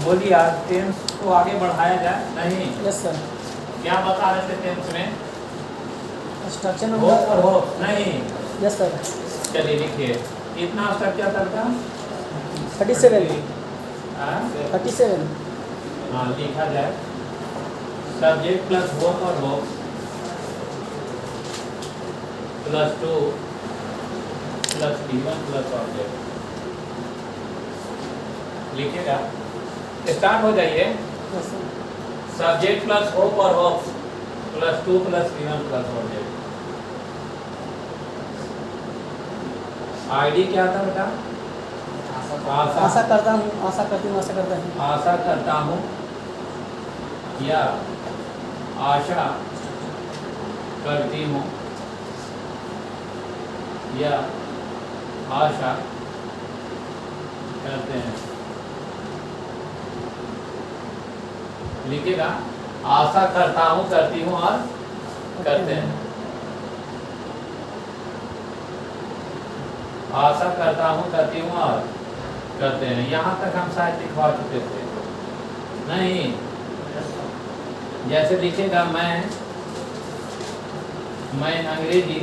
बोलिए आज टेंस को आगे बढ़ाया जाए नहीं? Yes sir. क्या बता रहे थे टेंस में? स्ट्रक्चर हो और हो नहीं? Yes sir. चलिए लिखिए कितना स्ट्रक्चर करता? 37 हाँ 37 हाँ, लिखा जाए सब्जेक्ट प्लस होप और hope plus 2 plus V1 plus object. लिखिएगा, स्टार्ट हो जाइए। Yes sir. Subject plus hope और hope plus 2 plus V1 plus object. ID क्या था बेटा? आशा करता हूँ, आशा करती हूँ, आशा करता हूँ। आशा करता हूँ या आशा करती हूँ या आशा करते हैं। लिखिएगा, आशा करता हूँ, करती हूँ और करते हैं। आशा करता हूँ, करती हूँ और करते हैं। यहाँ तक हम शायद लिखवा चुके थे नहीं? जैसे लिखेगा मैं अंग्रेजी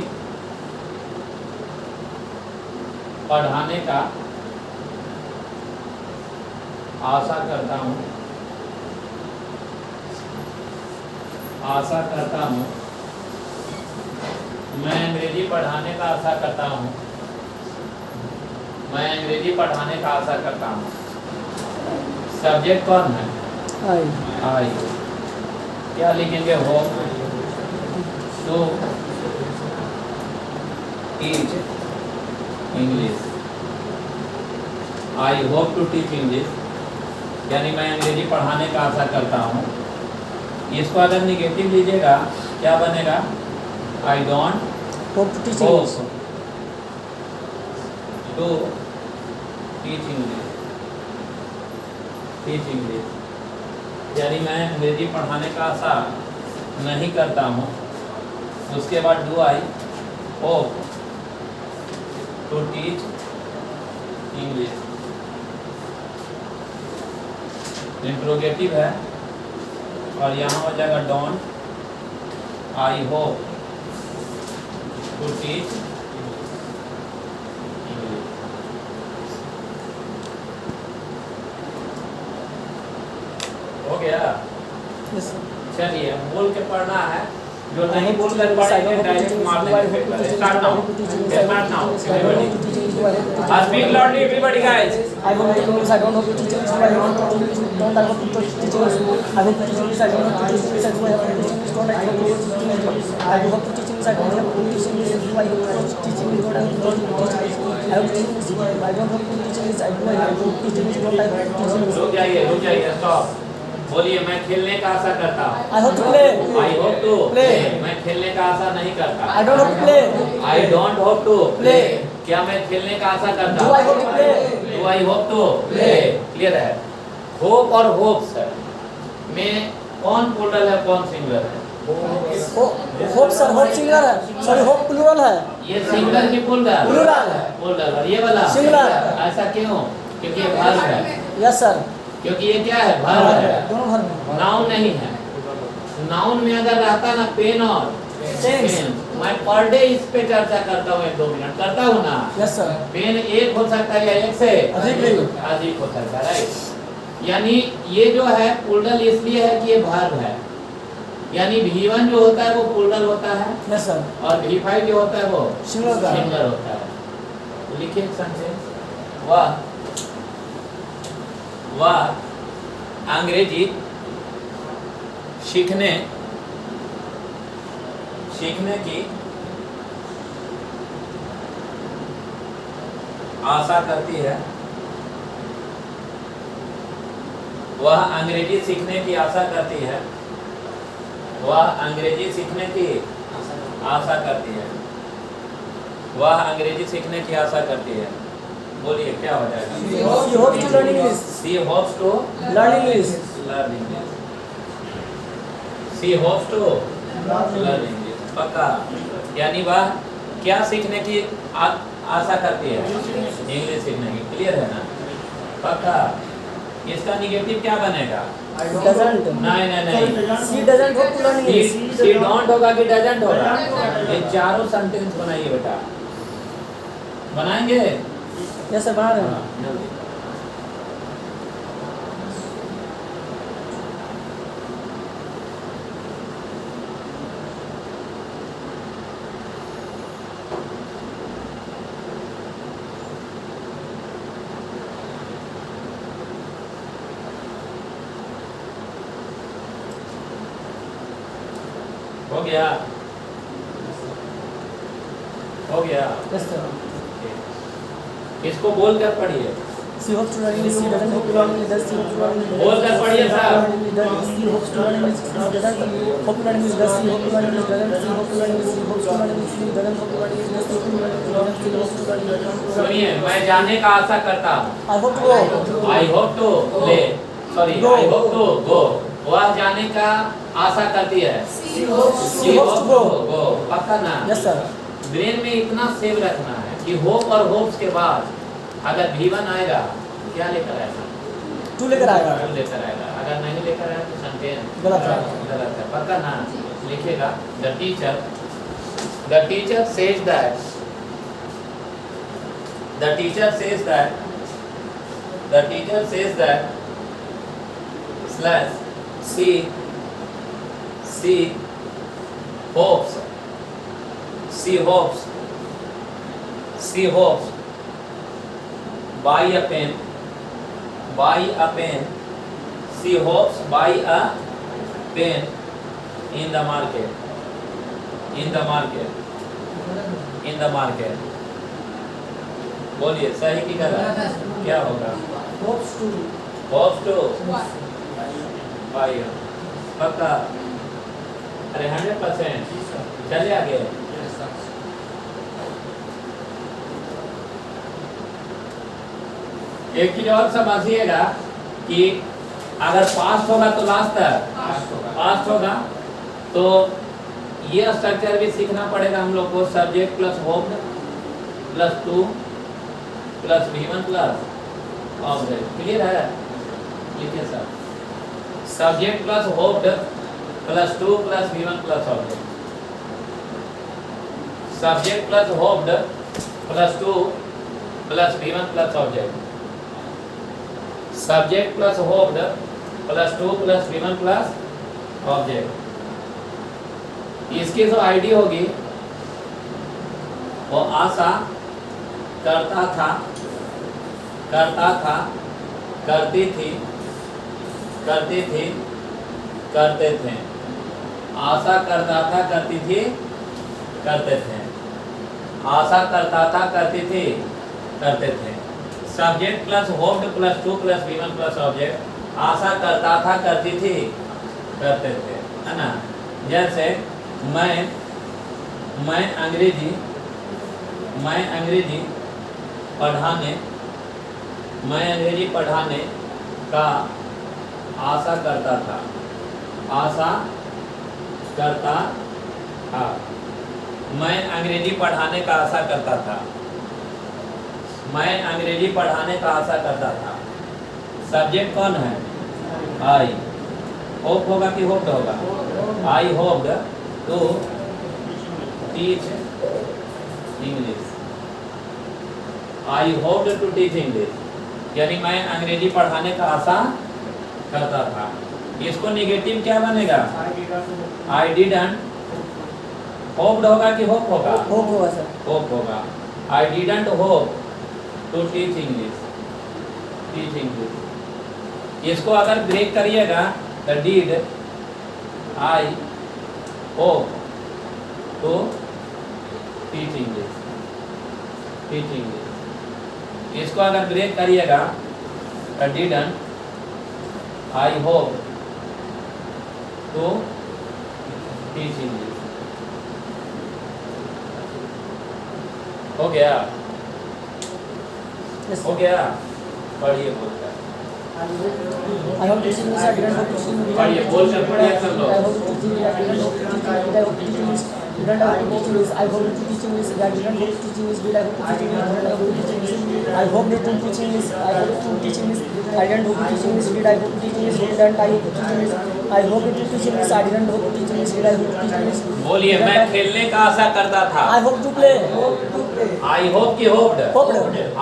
पढ़ाने का आशा करता हूँ, आशा करता हूँ। मैं अंग्रेजी पढ़ाने का आशा करता हूँ, मैं अंग्रेजी पढ़ाने का आशा करता हूँ। सब्जेक्ट कौन है? आई। क्या लिखेंगे? Hope to teach English. I hope to teach English, यानी मैं अंग्रेजी पढ़ाने का आशा करता हूँ। इसको अगर निगेटिव लीजिएगा क्या बनेगा? I don't hope to teach hope to teach English. Teach English यानी मैं अंग्रेजी पढ़ाने का आशा नहीं करता हूँ। उसके बाद do I hope to teach English. Interrogative है और यहाँ हो जाएगा don't I hope to teach English. हो गया? Yes sir. चलिए बोल के पढ़ना है, जो नहीं बोल कर पढ़ेंगे डायरेक्ट मार देंगे paper. Start now, start now everybody. Speak loudly everybody guys. I want to teach English. I don't know to teach English. I want to teach English. Don't I want to teach English? I want to teach English. I don't know to teach English. I want to teach English. Don't I want to teach English? I want to teach English. I don't have to teach English. Do I want to teach English? Don't I want to teach English? I want to teach English. I don't have to teach English. I do I have to teach English? Don't I want to teach English? रुक जाइए, stop. बोलिए, मैं खेलने का आशा करता हूँ। I hope to play. I hope to Play. मैं खेलने का आशा नहीं करता। I don't have to play. I don't hope to Play. क्या मैं खेलने का आशा करता Do हूँ? I hope to play? Do I hope to play. Clear है? होप और होप्स में कौन प्लूरल है, कौन सिंगुलर है? होप सर, होप सिंगुलर है। सॉरी, होप प्लूरल है। ये सिंगुलर की प्लूरल? प्लूरल। प्लूरल। और ये वाला सिंगुलर। ऐसा क्यों? क्योंकि ये वर्ब है। Yes sir. क्योंकि ये क्या है? वर्ब है, दोनों वर्ब। नाउन नहीं है। नाउन में अगर रहता ना पेन और पेन, मैं पर डे इस पे चर्चा करता हूँ 1-2 मिनट करता हूँ ना। Yes sir. पेन एक हो सकता है या एक से अधिक हो सकता है, राइट? यानी ये जो है प्लूरल इसलिए है कि ये वर्ब है। यानी V1 जो होता है वो प्लूरल होता है। Yes sir. और V5 जो होता है वो सिंगुलर होता है। तो लिखिए सेंटेंस, वह अंग्रेजी सीखने की आशा करती है। वह अंग्रेजी सीखने की आशा करती है। वह अंग्रेजी सीखने की आशा करती है। वह अंग्रेजी सीखने की आशा करती है। बोलिए क्या हो जाएगा? She hopes to learn English. She hopes to Learn English. learn English. She hopes to learn English. पक्का? यानी वह क्या सीखने की आशा करती है? इंग्लिश सीखने की। क्लियर है ना? पक्का? इसका निगेटिव क्या बनेगा? डजंट नहीं नहीं नहीं, she doesn't hope to learn English she don't होगा कि डजंट होगा? ये चारों सेंटेंस बनाइए बेटा, बनाएंगे? यस सर बना रहे हैं हाँ, जल्दी। हो गया? हो गया? यस सर इसको बोल कर पढ़िए, she hopes to learn English she doesn't hope to learn English she hopes to learn English बोल कर पढ़िए साहब। She hopes to learn English she doesn't hope to learn English she hope to learn English doesn't she hope to learn English she hopes to learn English she doesn't hope to learn English she hope to learn English she hopes to learn English. सुनिए, मैं जाने का आशा करता हूँ, I hope to I hope to ले sorry Go. I hope to go, वह जाने का आशा करती है, सी होप्स टू गो, पक्का ना? यस सर ब्रेन में इतना सेव रखना है कि होप और होप्स के बाद अगर V1 आएगा क्या लेकर आएगा? टू लेकर आएगा टू लेकर आएगा, अगर नहीं लेकर आया तो सेंटेंस गलत है गलत है, पक्का ना? लिखेगा the teacher says that the teacher says that slash she hopes buy a pen she hopes buy a pen in the market बोलिए सही की गलत? क्या होगा? होप्स टू भाई पक्का? अरे 100%। चलिए आगे। एक चीज और समझिएगा कि अगर पास्ट होगा तो लास्ट तक पास्ट होगा, तो ये स्ट्रक्चर भी सीखना पड़ेगा हम लोग को। Subject plus hope plus to plus V1 plus object. Clear है? लिखिए sir, subject plus hoped plus to plus V1 plus object. Subject plus hoped plus to plus V1 plus object. Subject plus hoped plus to plus V1 plus object. इसकी जो ID होगी वो आशा करता था, करती थी, करते थे। आशा करता था, करती थी, करते थे। आशा करता था, करती थी, करते थे। Subject plus hoped plus to plus V1 plus object. आशा करता था, करती थी, करते थे, है ना? जैसे मैं अंग्रेजी पढ़ाने का आशा करता था। मैं अंग्रेजी पढ़ाने का आशा करता था। मैं अंग्रेजी पढ़ाने का आशा करता था। सब्जेक्ट कौन है? आई। होप होगा कि होप्ड होगा? I hoped to teach English. I hoped to teach English, यानी मैं अंग्रेजी पढ़ाने का आशा करता था। इसको निगेटिव क्या बनेगा? I didn't. होप्ड होगा कि होप होगा? होप होगा सर। होप होगा। I didn't hope to teach English. इसको अगर ब्रेक करिएगा तो did I hope to teach English. इसको अगर ब्रेक करिएगा तो didn't I hope to teach English. हो गया? हो गया? पढ़िए बोलकर। I hope teaching English. I didn't hope teaching English. पढ़िए बोलकर पढ़िए सब लोग। I hope teaching English. I didn't hope teaching English. I hope teaching English. didn't I hope to teach English. I hope to teach English. I didn't hope to teach English. Did I hope to teach English? Didn't I hope to teach English? I hope to teach English. I hope to teach English. I didn't hope to teach English. Did I hope to teach English? Didn't I hope to teach English? I hope to teach English. I didn't hope to teach English. Did I hope to teach English? बोलिए, मैं खेलने का आशा करता था। I hope to play. I hope की hoped. Hoped.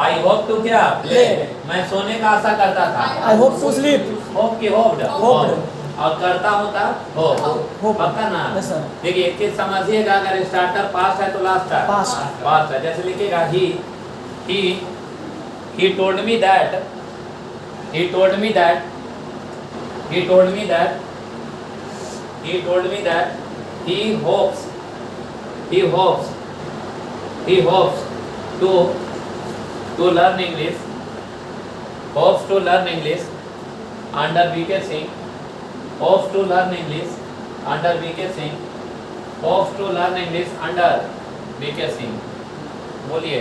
I hope to क्या? Play. मैं सोने का आशा करता था। I hope to sleep. Hope की होप्ड। Hoped. और करता हूँ तब होप। Hope. पक्का ना? Yes, sir. देखिए एक चीज समझिएगा, अगर स्टार्टर पास्ट है तो लास्ट है Past. पास्ट है। जैसे लिखेगा he told me that he told me that he told me that he told me that he hopes to learn English, hopes to learn English under BK Singh, hopes to learn English under BK Singh, hopes to learn English under BK Singh। बोलिए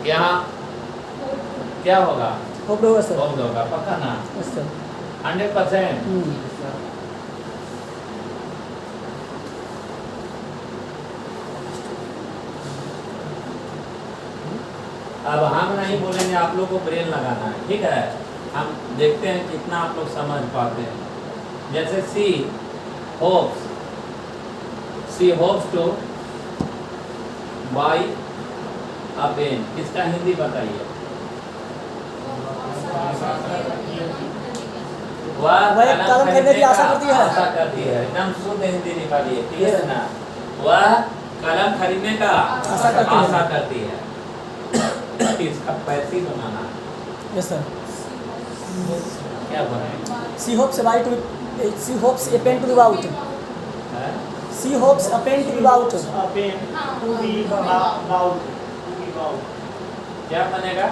यहाँ क्या होगा? Hoped होगा sir. Hope होगा, पक्का ना? Yes sir. 100%। अब हम नहीं बोलेंगे, आप लोग को ब्रेन लगाना है, ठीक है? हम देखते हैं कितना आप लोग समझ पाते हैं। जैसे she hopes to buy a pen, इसका हिंदी बताइए। वह एक कलम खरीदने की आशा करती है। आशा करती है, एकदम शुद्ध हिंदी निकालिए, क्लियर है ना? वह कलम खरीदने का आशा करती है। इसका पैसे बनाना Yes sir. क्या बनाए? She hopes a pen to be bought. है? She hopes a pen to be bought. A pen to be bought. क्या बनेगा?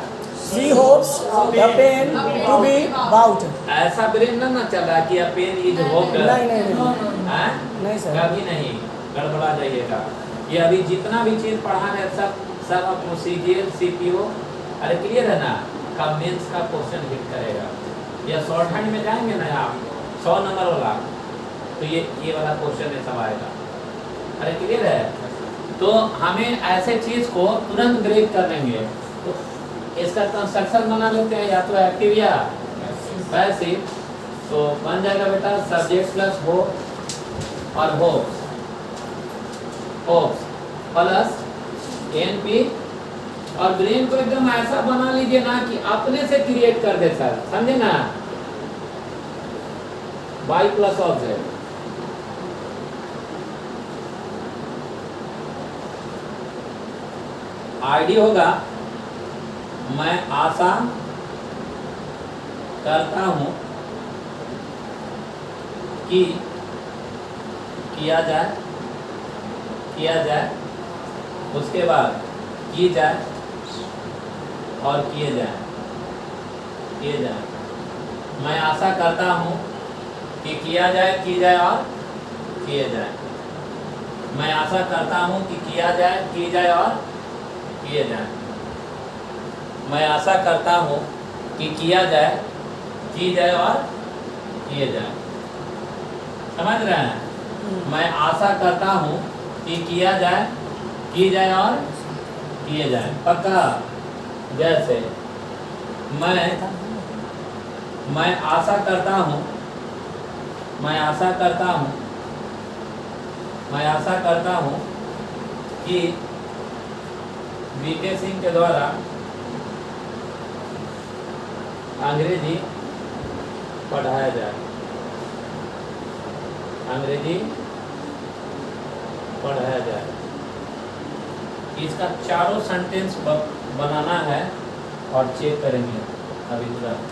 She hopes a pen to be bought. ऐसा ब्रेन ना चल रहा कि a pen is hoped। हैं? नहीं सर। कभी नहीं, गड़बड़ा जाइएगा। ये अभी जितना भी चीज पढ़ा है सब आपको CGL CPO, अरे क्लियर है ना? का मेंस का क्वेश्चन हिट करेगा। या शॉर्ट हैंड में जाएंगे ना आप 100 नंबर वाला, तो ये वाला क्वेश्चन में सब आएगा। अरे क्लियर है? तो हमें ऐसे चीज को तुरंत ब्रेक कर लेंगे। तो इसका कंस्ट्रक्शन बना लेते हैं, या तो एक्टिव या पैसिव। तो बन जाएगा बेटा सब्जेक्ट प्लस होप और होप्स प्लस NP, और ब्रेन को एकदम ऐसा बना लीजिए ना कि अपने से क्रिएट कर दे सर, समझे ना? By plus object. आईडी होगा मैं आशा करता हूं कि किया जाए, उसके बाद की जाए और किए जाए। मैं आशा करता हूँ कि किया जाए, की जाए और किए जाए। मैं आशा करता हूँ कि किया जाए, की जाए और किए जाए। मैं आशा करता हूँ कि किया जाए, की जाए और किए जाए। समझ रहे हैं? मैं आशा करता हूँ कि किया जाए, की जाए और किए जाए, पक्का। जैसे मैं आशा करता हूँ कि BK सिंह के द्वारा अंग्रेजी पढ़ाया जाए। इसका चारों सेंटेंस बनाना है और चेक करेंगे अभी तुरंत।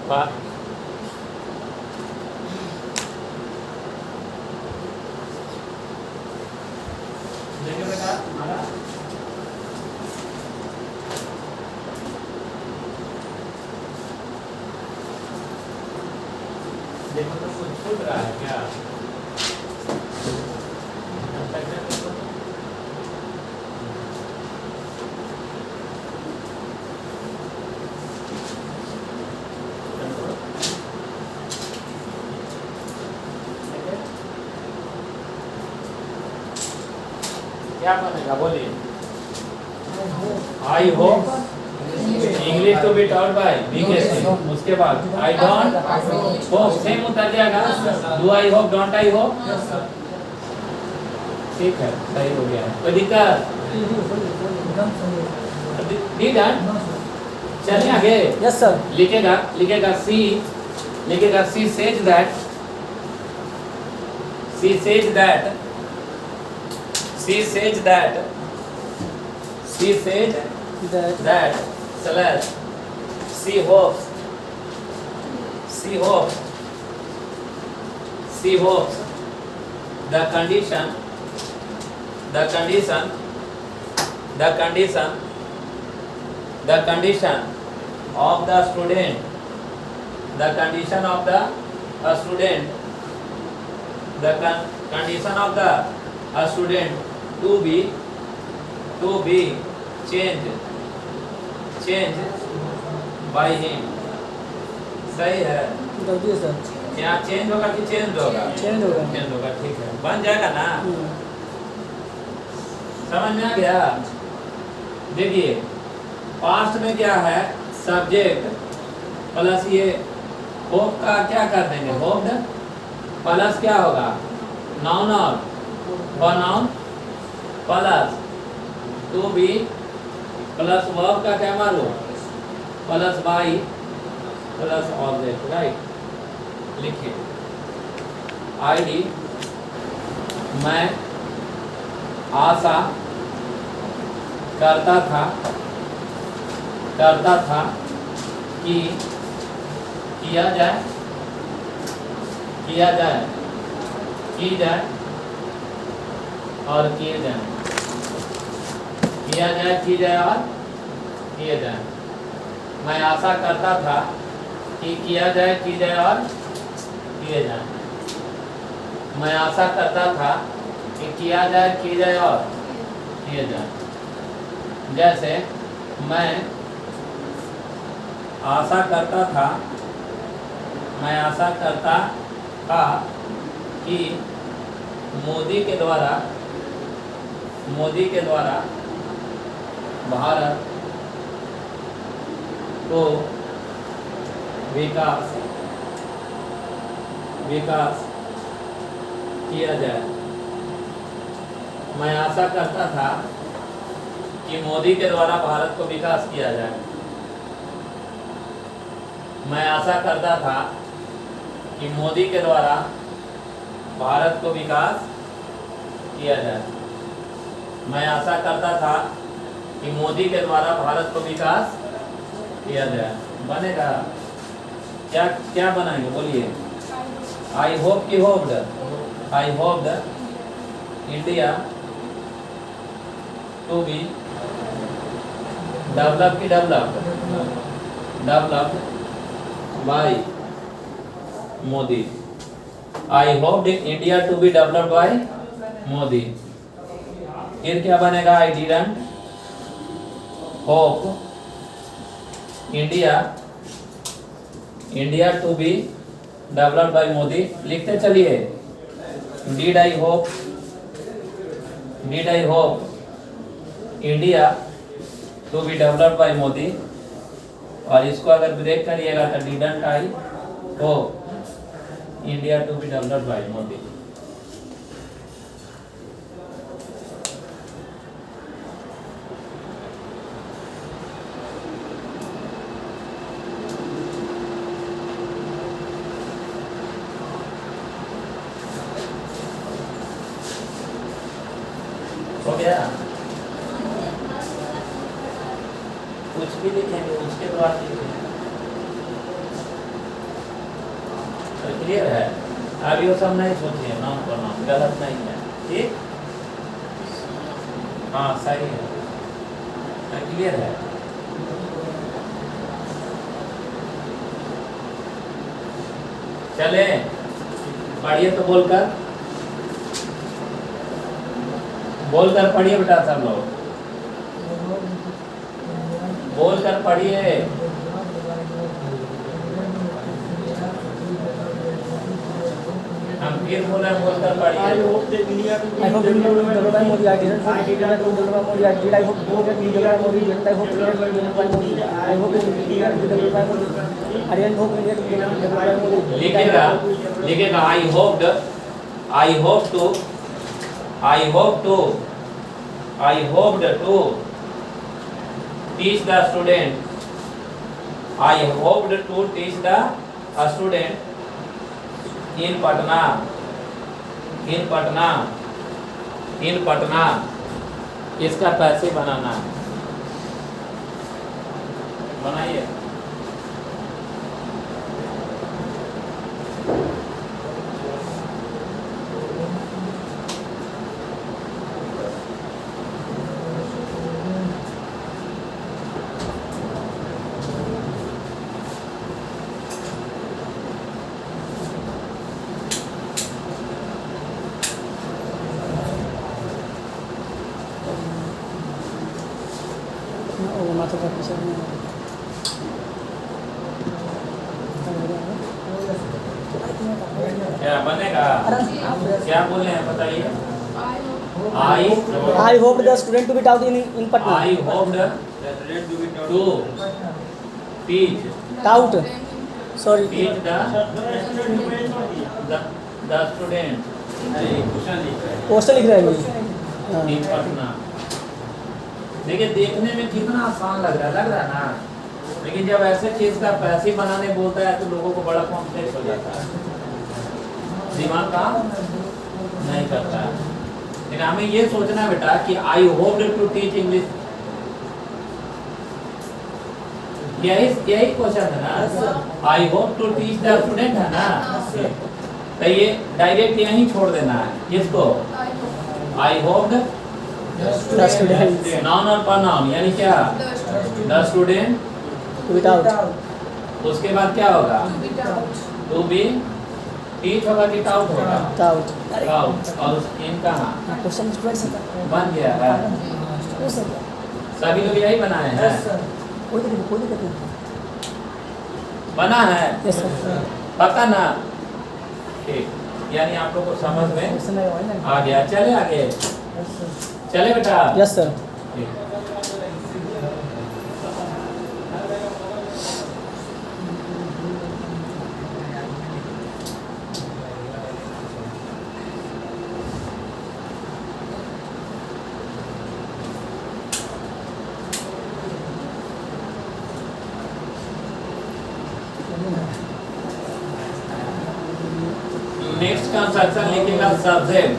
वाह देखिए बेटा हमारा देखो तो कुछ छूट रहा है क्या? क्या बनेगा बोलिए? I hope English to be taught by BK Singh. उसके बाद आई डोंट होप सेम उतर जाएगा। Do I hope, don't I hope. ठीक है, सही हो गया। कोई दिक्कत? चलिए आगे। Yes sir. लिखेगा she says that slash she hopes the condition of the student to be changed by him। सही है? जल्दी है सर। यहाँ चेंज होगा कि चेंज होगा? चेंज होगा। चेंज होगा, ठीक है, बन जाएगा ना? समझ में आ गया? देखिए पास्ट में क्या है, सब्जेक्ट प्लस ये होप का क्या कर देंगे, होप्ड प्लस क्या होगा, नाउन और pronoun plus to be plus verb का क्या मालूम, plus by plus object, right. लिखिए आईडी मैं आशा करता था कि किया जाए और किए जाए, की जाए और किए जाए। मैं आशा करता था कि किया जाए, की जाए और किए जाए। मैं आशा करता था कि किया जाए, की जाए और किए जाए। जैसे मैं आशा करता था कि मोदी के द्वारा भारत को विकास किया जाए। मैं आशा करता था कि मोदी के द्वारा भारत को विकास किया जाए। मैं आशा करता था कि मोदी के द्वारा भारत को विकास किया जाए। मैं आशा करता था कि मोदी के द्वारा भारत को विकास किया जाए। बनेगा क्या? क्या बनाएंगे बोलिए? आई होप की hoped, I hoped India to be develop की developed by Modi. I hoped India to be developed by Modi. फिर क्या बनेगा? I didn't hope India to be developed by Modi. लिखते चलिए, did I hope India to be developed by Modi. और इसको अगर break करिएगा तो didn't I hope India to be developed by Modi. हो गया? कुछ भी लिखेंगे उसके बाद लिखेंगे। क्लियर है? अब ये सब नहीं सोचिए, नाम पर नाम गलत नहीं है, ठीक? हाँ सही है, क्लियर है? चले पढ़िए तो बोलकर पढ़िए बेटा, सब लोग बोलकर पढ़िए। हम फिर बोलकर I पढ़िए। hope that we are I hope you will deliver Modi. I didn't hope you will deliver Modi. I did. I hope you will deliver Modi. Didn't I hope you will deliver Modi? I hope you will deliver Modi. I didn't hope you will deliver Modi. लिखेगा I hoped to teach the student. I hoped to teach the student in Patna. इसका पैसे बनाना है, बनाइए। Oh, mata का पीछे नहीं क्या बनेगा? क्या बोले हैं बताइए? I hope the student to be taught in Patna. I hoped to teach Tout. Sorry. the student poster लिख रहा है ये। in Patna। देखिए देखने में कितना आसान लग रहा है ना, लेकिन जब ऐसे चीज का पैसे बनाने बोलता है तो लोगों को बड़ा कॉम्प्लेक्स हो जाता है, दिमाग काम नहीं करता है। लेकिन हमें ये सोचना है बेटा कि I hope to teach English, यही क्वेश्चन है ना। I hope to teach the student है ना, तो ये डायरेक्ट यहीं छोड़ देना है इसको। I hope The student noun और प्रोनाउन यानी क्या? The student to be taught. उसके बाद क्या होगा? टू बी टीच होगा कि टाउट होगा? Tout. टाउट। और इनका क्वेश्चन स्टूडेंट से बन गया है, सभी लोग यही बनाए हैं, कोई दिक्कत नहीं। बना है यस सर। पता ना? ठीक, यानी आप लोग को समझ में क्वेश्चन आया है ना? आ गया। चले आगे, चले बेटा। Yes sir. ठीक। नेक्स्ट कंस्ट्रक्शन लिखेगा सब्जेक्ट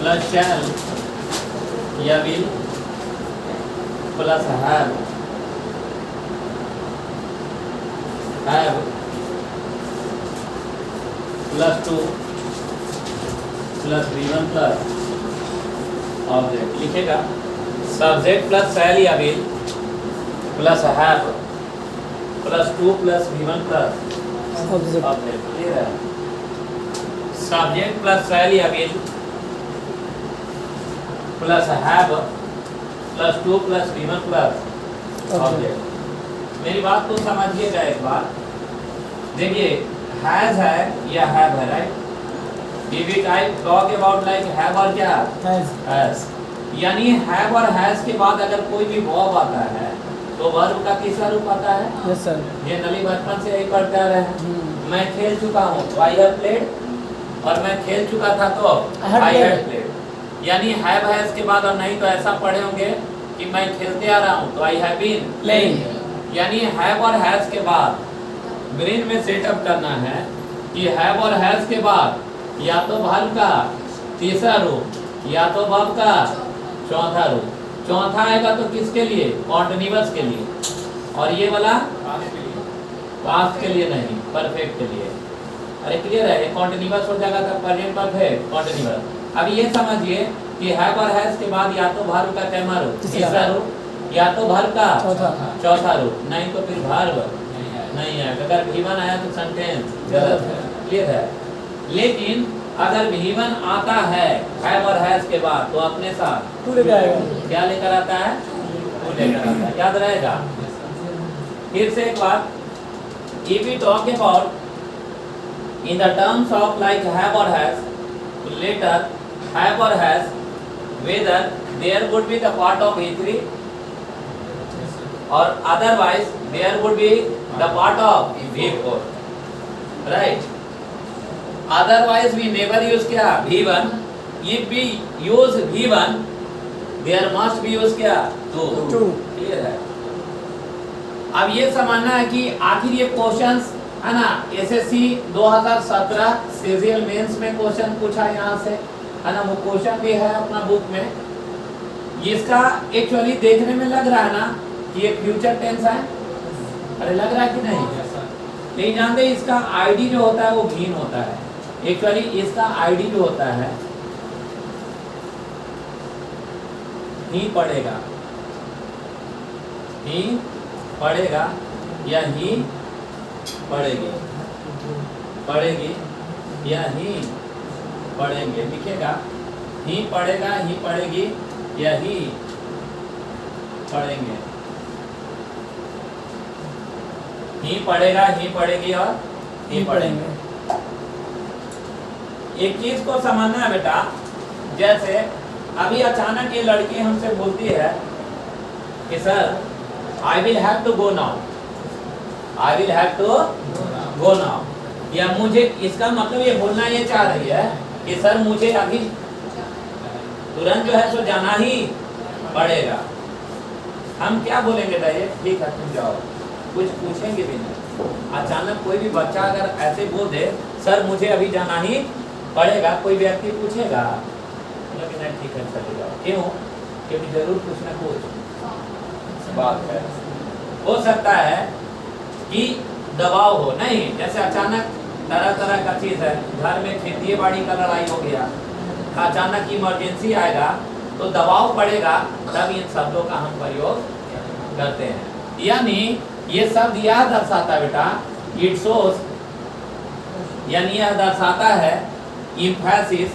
प्लस शैल या will plus have plus to plus V1 plus object. लिखेगा सब्जेक्ट प्लस शैल या will plus have plus to plus V1 plus object. Clear है? सब्जेक्ट प्लस शैल या will plus have plus to plus V1 plus object. मेरी बात को समझिएगा एक बार। देखिए हैज है या हैव है, right? If it I talk about like have और क्या हैज, यानी हैव और हैज के बाद अगर कोई भी वर्ब आता है तो वर्ब का तीसरा रूप आता है। Yes sir. ये नली बचपन से यही पढ़ते आ रहे हैं। मैं खेल चुका हूँ तो आई हैव प्लेड, और मैं खेल चुका था तो आई हैड प्लेड। यानी हैव हैज के बाद, और नहीं तो ऐसा पढ़े होंगे कि मैं खेलते आ रहा हूँ तो आई हैव बीन प्लेइंग। यानी हैव और हैज के बाद ब्रेन में सेटअप करना है कि हैव और हैज के बाद या तो वर्ब का तीसरा रूप या तो वर्ब का चौथा रूप। चौथा आएगा तो किसके लिए? कॉन्टिन्यूअस के लिए, और ये वाला पास्ट के लिए नहीं, परफेक्ट के लिए। अरे क्लियर है, कॉन्टिन्यूअस हो जाएगा तो प्रेजेंट परफेक्ट कॉन्टिन्यूअस। अब ये समझिए कि हैव और हैज के बाद या तो वर्ब का कैमा रूप, तीसरा रूप, या तो वर्ब का चौथा रूप, नहीं तो फिर वर्ब नहीं है। अगर V1 आया तो सेंटेंस गलत है, क्लियर है। लेकिन अगर V1 आता है हैव और हैज के बाद तो अपने साथ टू लेकर आएगा। क्या लेकर आता है? टू लेकर आता है, याद रहेगा। फिर से एक बार, if we talk about in the terms of like have or has, later have or has, whether there would be the part of V3 or otherwise there would be the part of V4, right? Otherwise we never use क्या? V1. If we use V1, there must be use क्या? 2. Clear है। अब ये समझना है कि आखिर ये क्वेश्चंस है ना, एसएससी 2017 सीजीएल मेंस में क्वेश्चन पूछा यहाँ से, है ना, वो क्वेश्चन भी है अपना बुक में। इसका एक्चुअली देखने में लग रहा है ना कि ये फ्यूचर टेंस है, अरे लग रहा है कि नहीं? नहीं जानते, इसका आईडी जो होता है वो भिन्न होता है। एक्चुअली इसका आईडी जो होता है ही पढ़ेगा, ही पढ़ेगा या ही पढ़ेगी, पढ़ेगी या ही पढ़ेंगे, लिखेगा ही पढ़ेगा, ही पढ़ेगी या ही पढ़ेंगे, ही पढ़ेगा, ही पढ़ेगी और ही पढ़ेंगे। एक चीज को समझना है बेटा, जैसे अभी अचानक ये लड़की हमसे बोलती है कि sir I will have to go now, I will have to go now, या मुझे, इसका मतलब ये बोलना ये चाह रही है कि सर मुझे अभी तुरंत जो है सो जाना ही पड़ेगा। हम क्या बोलेंगे डायरेक्ट, ठीक है तुम जाओ, कुछ पूछेंगे भी नहीं। अचानक कोई भी बच्चा अगर ऐसे बोल दे सर मुझे अभी जाना ही पड़ेगा, कोई व्यक्ति पूछेगा लेकिन नहीं, ठीक है चले जाओ। क्यों? क्योंकि जरूर कुछ ना कुछ बात है। हो सकता है कि दबाव हो, नहीं जैसे अचानक तरह तरह का चीज है, घर में खेती बाड़ी का लड़ाई हो गया, अचानक इमरजेंसी आएगा तो दबाव पड़ेगा, तब इन शब्दों का हम प्रयोग करते हैं। यानी ये शब्द यह दर्शाता है बेटा, इट शोज, यानी यह दर्शाता है इम्फेसिस।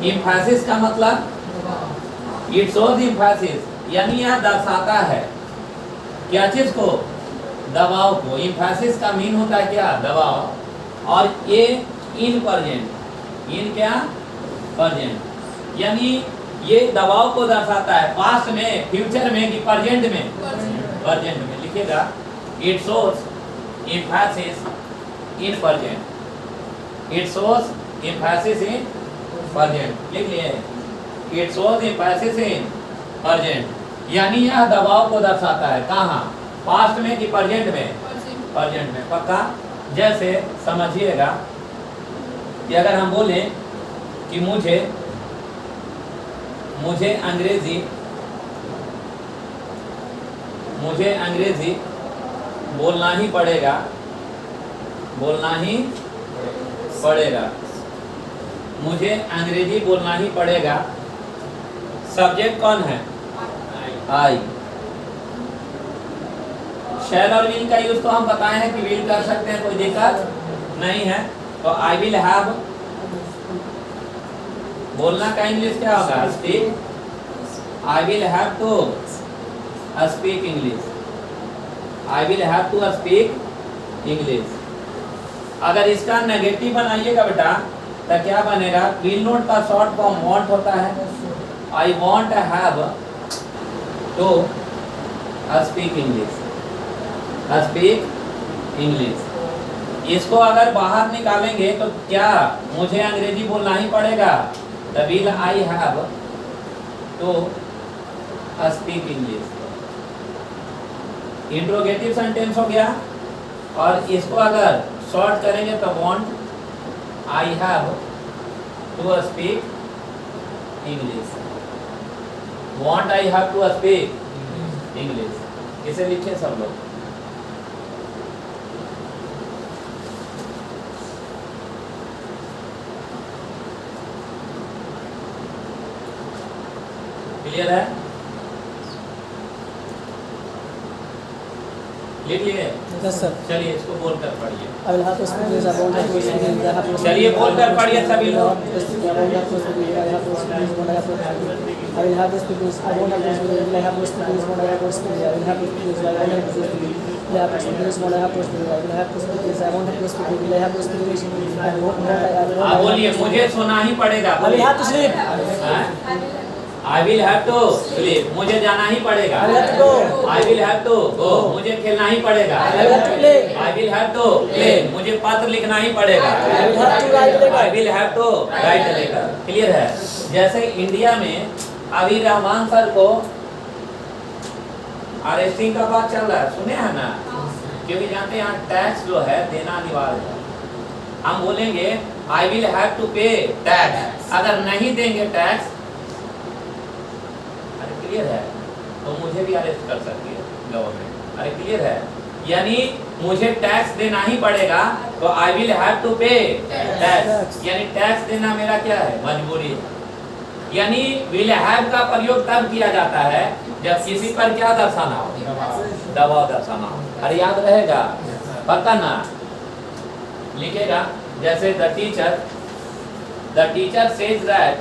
इम्फेसिस का मतलब इट शोज इम्फेसिस, यानी यह दर्शाता है क्या चीज को? दबाव को। इम्फेसिस का मीन होता है क्या? दबाव। और ये इन प्रेजेंट, इन क्या? प्रेजेंट, यानी ये दबाव को दर्शाता है पास्ट में, फ्यूचर में कि प्रेजेंट में? प्रेजेंट में। लिखिएगा it shows emphasis in present, it shows emphasis in present. लिख लिए, it shows emphasis in present, यानी यह दबाव को दर्शाता है। कहाँ? पास्ट में कि प्रेजेंट में? प्रेजेंट में। पक्का? जैसे समझिएगा कि अगर हम बोलें कि मुझे अंग्रेजी बोलना ही पड़ेगा, बोलना ही पड़ेगा, मुझे अंग्रेजी बोलना ही पड़ेगा। सब्जेक्ट कौन है? आई। शैल और विल का यूज तो हम बताए हैं कि विल कर सकते हैं, कोई दिक्कत नहीं है। तो आई विल हैव, बोलना का इंग्लिश क्या होगा? Speak. I will have to speak English, I will have to speak English. अगर इसका नेगेटिव बनाइएगा बेटा तो क्या बनेगा? विल नॉट का शॉर्ट फॉर्म वांट होता है, I won't have to speak English, speak English. इसको अगर बाहर निकालेंगे तो क्या मुझे अंग्रेजी बोलना ही पड़ेगा? तो will I have to speak English. Interrogative sentence हो गया। और इसको अगर शॉर्ट करेंगे तो won't I have to speak English, won't I have to speak English. इसे लिखे सब लोग। क्लियर है? लिख लिए? Yes sir. चलिए इसको बोलकर पढ़िए। I will have to speak English. I won't have to speak English. I have to speak चलिए बोलकर पढ़िए सभी लोग। I won't have to speak English. I have to speak English. I have to I will have to speak English. I won't have to speak English. I have to speak English. I have to speak English. I will have to speak English. I won't have to speak English. I have to speak English. I have to speak English. I will have to speak English. I won't have to speak English. I have to speak English. I won't आप बोलिए मुझे सोना ही पड़ेगा। I will have to sleep. I will have to sleep, मुझे जाना ही पड़ेगा। I will have to go. I will have to go, मुझे खेलना ही पड़ेगा। I will have to play. I will have to play, मुझे पत्र लिखना ही पड़ेगा। I will have to write a letter. I will have to write a letter। Clear है? जैसे India में अभी रहमान सर को अरेस्टिंग का बात चल रहा है, सुने हैं ना? क्योंकि जानते हैं यहाँ टैक्स जो है देना अनिवार्य है। हम बोलेंगे I will have to pay tax, अगर नहीं देंगे टैक्स, अरे क्लियर है, तो मुझे भी अरेस्ट कर सकती है गवर्नमेंट। अरे क्लियर है, यानी मुझे टैक्स देना ही पड़ेगा, तो I will have to pay tax, यानी टैक्स देना मेरा क्या है? मजबूरी है। यानी will have का प्रयोग तब किया जाता है जब किसी पर क्या दर्शाना हो? दबाव दर्शाना हो। अरे याद रहेगा? पक्का ना? लिखेगा जैसे the teacher says that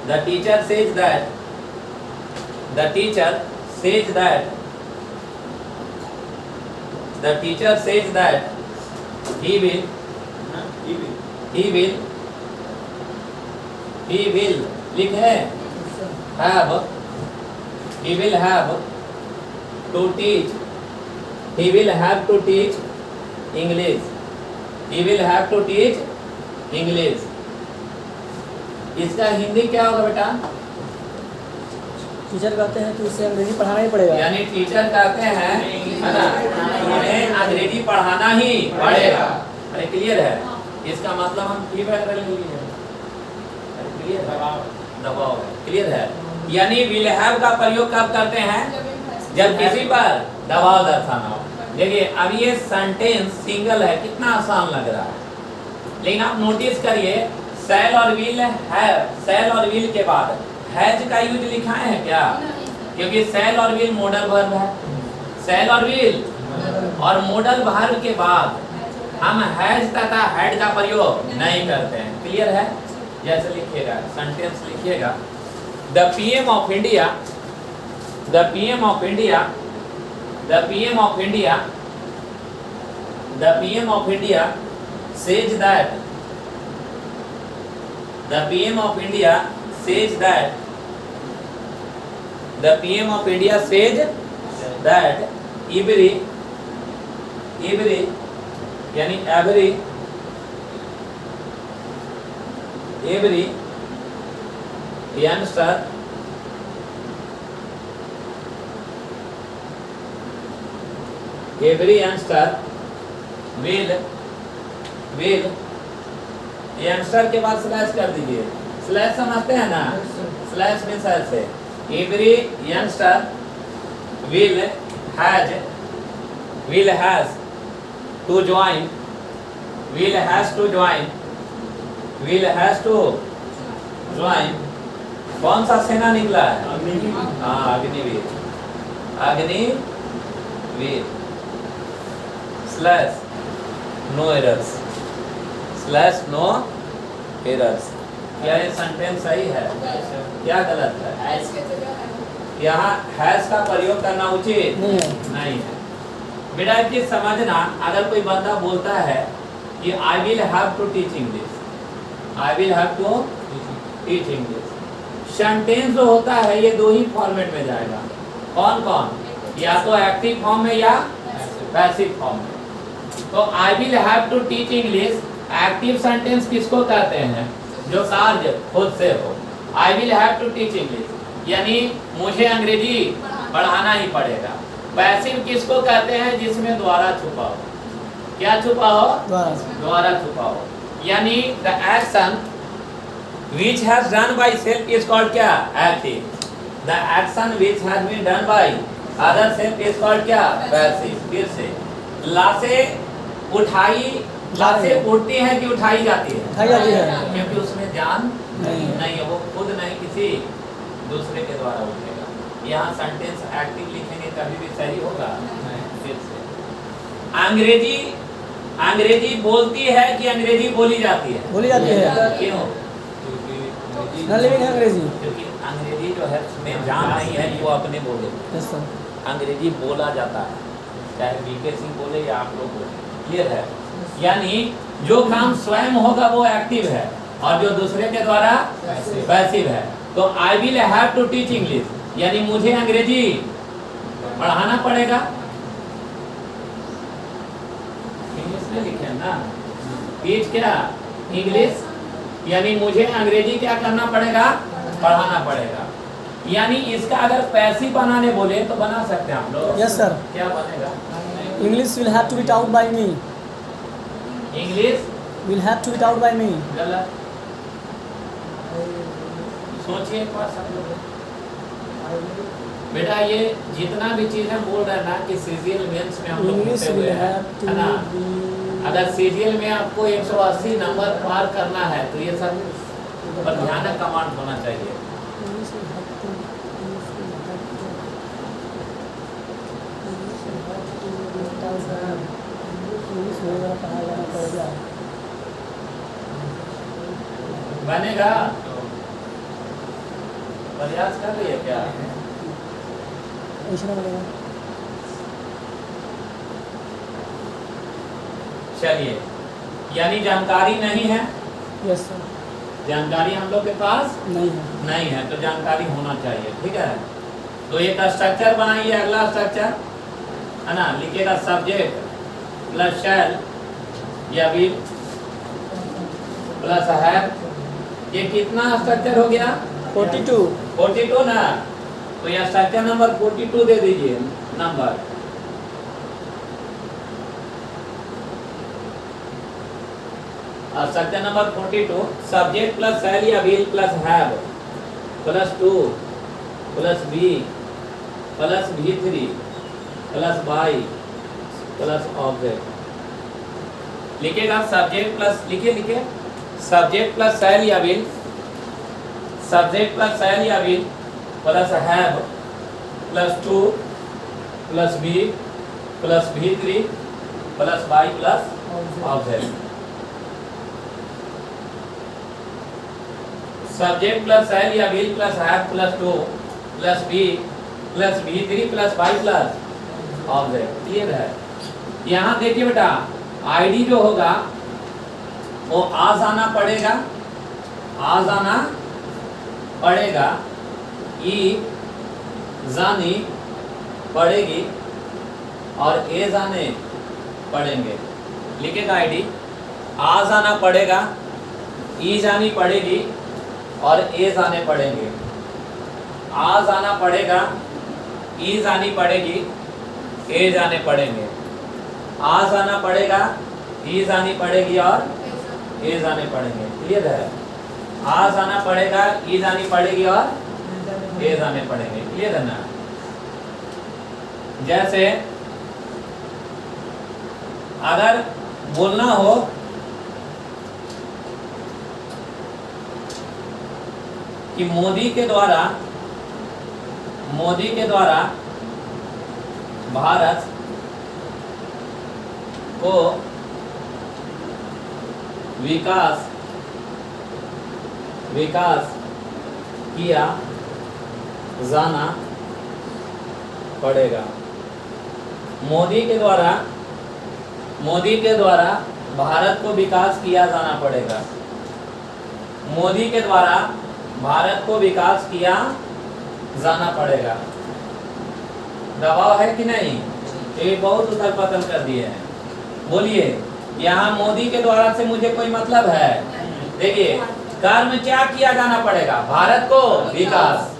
the teacher says that the teacher says that the teacher says that he will लिखे have he will have to teach he will have to teach English he will have to teach English इसका हिंदी क्या होगा बेटा? Teacher कहते हैं कि इसे अंग्रेजी पढ़ाना ही पड़ेगा। यानी टीचर कहते हैं है ना, उन्हें अंग्रेजी पढ़ाना ही पड़ेगा। अरे क्लियर है? इसका मतलब हम की वगैरह ले लिए। अरे क्लियर है? दबाव है। क्लियर है? यानी विल हैव का प्रयोग कब करते हैं? जब किसी पर दबाव दर्शाना हो। देखिए अब ये सेंटेंस सिंगल है, कितना आसान लग रहा है, लेकिन आप नोटिस करिए सेल और विल है, सेल और विल के बाद हैज का यूज लिखा है क्या? क्योंकि सेल और विल मॉडल वर्ब है। सेल और विल और मॉडल वर्ब के बाद हम हैज तथा हैड का प्रयोग नहीं करते हैं। क्लियर है? जैसे लिखिएगा सेंटेंस लिखिएगा the PM of India the PM of India says that the PM of India says that every यानी every youngster will यंगस्टर के बाद स्लैश कर दीजिए। स्लैश समझते हैं ना? स्लैश में ऐसे every youngster will has to join कौन सा सेना निकला है? हाँ अग्निवीर स्लैश नो एरर्स। क्या ये सेंटेंस सही है? क्या गलत है? यहाँ हैज का प्रयोग करना उचित नहीं है। बेटा एक चीज समझना, अगर कोई बंदा बोलता है कि I will have to teach English, sentence जो होता है ये दो ही फॉर्मेट में जाएगा। कौन कौन? या तो एक्टिव फॉर्म में या पैसिव फॉर्म में। तो I will have to teach English active sentence किसको कहते हैं? जो कार्य खुद से हो। I will have to teach English यानी मुझे अंग्रेजी पढ़ाना ही पड़ेगा। पैसिव किसको कहते हैं? जिसमें द्वारा छुपा हो। क्या छुपा हो? द्वारा छुपा हो। यानी the action which has done by self is called क्या? Active. The action which has been done by other self is called क्या? Passive. फिर से लाशें उठती हैं कि उठाई जाती है? उठाई जाती है। क्योंकि उसमें जान नहीं है, वो खुद नहीं किसी दूसरे के द्वारा उठेगा। यहाँ सेंटेंस एक्टिव लिखेंगे कभी भी सही होगा? फिर से अंग्रेजी बोलती है कि अंग्रेजी बोली जाती है? बोली जाती है। क्यों? नॉन लिविंग है अंग्रेजी। क्योंकि अंग्रेजी जो है उसमें जान नहीं है कि वो अपने बोले। Yes sir. अंग्रेजी बोला जाता है, चाहे बीके सिंह बोले या आप लोग बोले। क्लियर है? यानी जो काम स्वयं होगा वो एक्टिव है और जो दूसरे के द्वारा पैसिव है। तो I will have to teach English, यानी मुझे अंग्रेजी पढ़ाना पड़ेगा। इंग्लिश में लिखे ना, टीच क्या? इंग्लिश, यानी मुझे अंग्रेजी क्या करना पड़ेगा? पढ़ाना पड़ेगा। यानी इसका अगर पैसिव बनाने बोले तो बना सकते हैं हम लोग। Yes sir. क्या बनेगा? English will have to be taught by me. English will have to be taught by me. गलत। सोचिए एक बार सब लोग। बेटा ये जितना भी चीज हम बोल रहे हैं ना कि सीजीएल मेंस में हम लोग इंग्लिश घुसे हुए विल हैं, हैव टू है ना? बी। अगर सीजीएल में आपको 180 नंबर पार करना है तो ये सब पर ध्यान कमांड होना चाहिए। English will have to English वगैरह पढ़ाया जाना पड़ेगा। बनेगा? प्रयास कर रही है क्या? ऐसा बनेगा। चलिए, यानी जानकारी नहीं है, यस सर। जानकारी हम लोग के पास नहीं है। नहीं है, तो जानकारी होना चाहिए। ठीक है, तो एक स्ट्रक्चर बनाइए। अगला स्ट्रक्चर है ना, लिखिएगा सब्जेक्ट प्लस शैल या विल प्लस हैव। ये कितना स्ट्रक्चर हो गया? 42 ना, तो यह स्ट्रक्चर नंबर 42 दे दीजिए number. Structure number 42 subject plus shall या will plus have plus 2 plus be plus V3 plus by plus object. लिखिएगा सब्जेक्ट प्लस, लिखिए सब्जेक्ट प्लस शैल या विल, सब्जेक्ट प्लस शैल या will plus have plus 2 plus be plus V3 plus by plus object. Subject plus shall या will plus have plus 2 plus be plus V3 plus by plus object. Clear है? यहाँ देखिए बेटा, ID जो होगा वो आज आना पड़ेगा, आज आना पड़ेगा, ई जानी पड़ेगी और ए जाने पड़ेंगे। लिखेगा आईडी, आज आना पड़ेगा, ई जानी पड़ेगी और ए जाने पड़ेंगे। आज आना पड़ेगा, ई जानी पड़ेगी, ए जाने पड़ेंगे। आज आना पड़ेगा, ई जानी पड़ेगी और ए जाने पड़ेंगे। क्लियर है? आज आना पड़ेगा, ई जानी पड़ेगी और ए जाने पड़ेंगे। क्लियर है ना? जैसे अगर बोलना हो कि मोदी के द्वारा भारत को विकास किया जाना पड़ेगा। मोदी के द्वारा भारत को विकास किया जाना पड़ेगा। मोदी के द्वारा भारत को विकास किया जाना पड़ेगा। दबाव है कि नहीं? ये बहुत उथल पुथल कर दिए हैं। बोलिए, यहाँ मोदी के द्वारा से मुझे कोई मतलब है? देखिए, कर्म क्या किया जाना पड़ेगा? भारत को विकास।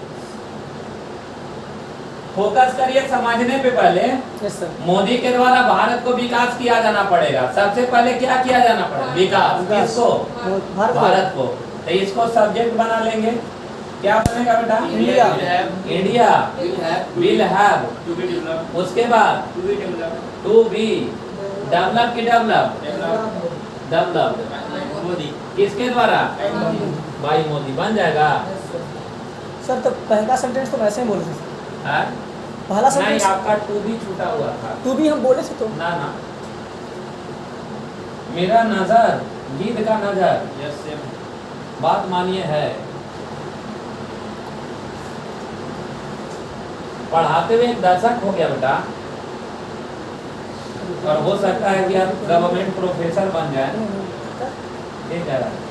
फोकस करिए समझने पे पहले। Yes sir. मोदी के द्वारा भारत को विकास किया जाना पड़ेगा। सबसे पहले क्या किया जाना पड़ेगा? विकास। किसको? भारत को। तो इसको सब्जेक्ट बना लेंगे। क्या बनेगा बेटा? इंडिया। इंडिया विल हैव, उसके बाद टू बी डेवलप की डेवलप किसके द्वारा? बाई मोदी बन जाएगा। सर तो पहला सेंटेंस तो वैसे ही बोले थे सर। हाँ? पहला नहीं, सेंटेंस आपका टू भी छूटा हुआ था। टू भी हम बोले थे तो ना ना, मेरा नजर गीत का नजर, यस सेम। बात मानिए है। पढ़ाते हुए एक दर्शक हो गया बेटा, और हो सकता है कि आप गवर्नमेंट प्रोफेसर बन जाए। ये कह रहा है।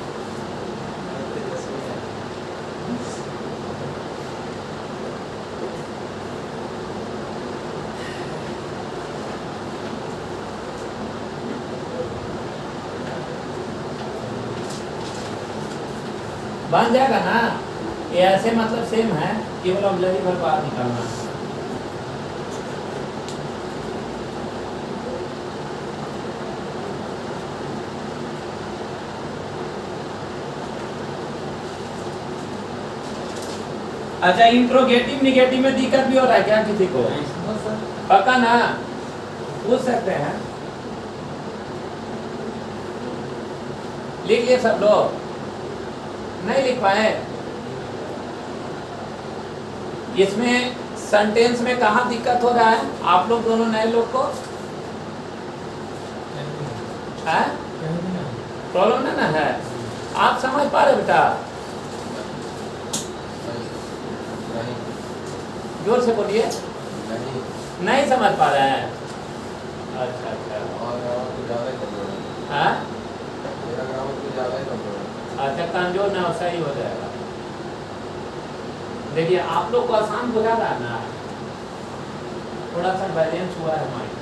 बन जाएगा ना, ये ऐसे मतलब सेम है, केवल ऑक्सिलरी वर्ब बाहर निकालना है। अच्छा, इंट्रोगेटिव निगेटिव में दिक्कत भी हो रहा है क्या किसी को? पक्का ना, पूछ सकते हैं। लिख लिए सब लोग? नहीं लिख पाए? इसमें सेंटेंस में कहाँ दिक्कत हो रहा है आप लोग दोनों नए लोग को? प्रॉब्लम ना है? आप समझ पा रहे बेटा? जोर से बोलिए। नहीं समझ पा रहे हैं? अच्छा अच्छा। हाँ? अच्छा, कमजोर ना, सही हो जाएगा। देखिए, आप लोग को आसान बुझा रहा है ना, थोड़ा सा बैलेंस हुआ है माइंड,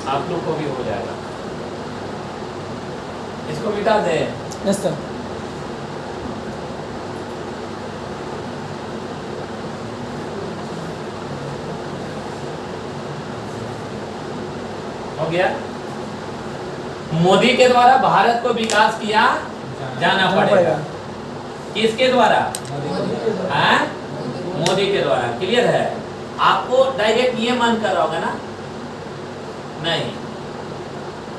आप लोग को भी हो जाएगा। इसको मिटा दे। Yes sir. हो गया? मोदी के द्वारा भारत को विकास किया जाना पड़ेगा। किसके द्वारा? हाँ? मोदी के द्वारा। क्लियर है? आपको डायरेक्ट ये मन कर रहा होगा ना? नहीं,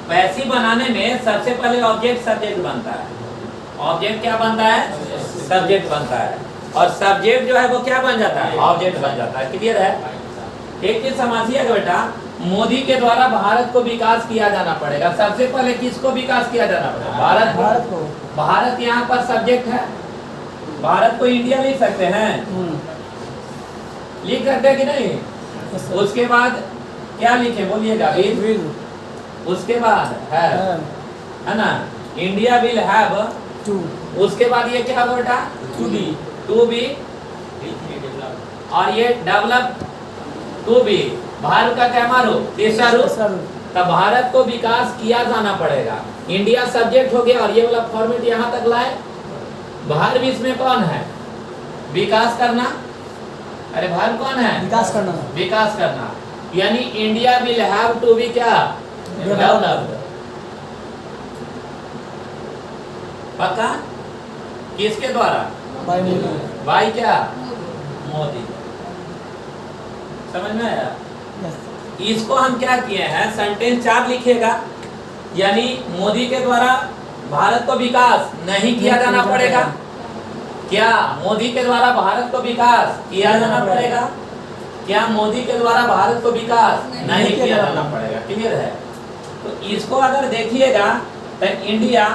पैसिव बनाने में सबसे पहले ऑब्जेक्ट सब्जेक्ट बनता है। ऑब्जेक्ट क्या बनता है? सब्जेक्ट बनता है। और सब्जेक्ट जो है वो क्या बन जाता है? ऑब्जेक्ट बन जाता है। क्लियर है? एक चीज समझिएगा बेटा, मोदी के द्वारा भारत को विकास किया जाना पड़ेगा। सबसे पहले किसको विकास किया जाना पड़ेगा? भारत भारत को। भारत यहाँ पर सब्जेक्ट है। भारत को इंडिया लिख सकते हैं? लिख सकते हैं कि नहीं? उसके बाद क्या लिखे बोलिएगा? विल। उसके बाद है ना, इंडिया विल हैव टू। उसके बाद ये क्या बेटा? टू बी और ये डेवलप टू बी। भारत का क्या मारो? तीसरा रूप। तब भारत को विकास किया जाना पड़ेगा। इंडिया सब्जेक्ट हो गया और ये वाला फॉर्मेट यहाँ तक लाए। भार भी इसमें कौन है? विकास करना। अरे भार कौन है? विकास करना। विकास करना, यानी India will have to be क्या? डेवलप्ड। पक्का? किसके द्वारा? बाई क्या? मोदी। समझ में आया? इसको हम क्या किए हैं, सेंटेंस 4 लिखेगा, यानी मोदी के द्वारा भारत को विकास नहीं किया जाना पड़ेगा। क्या मोदी के द्वारा भारत को विकास किया जाना पड़ेगा? क्या मोदी के द्वारा भारत को विकास नहीं किया जाना पड़ेगा? क्लियर है? तो इसको अगर देखिएगा तो इंडिया,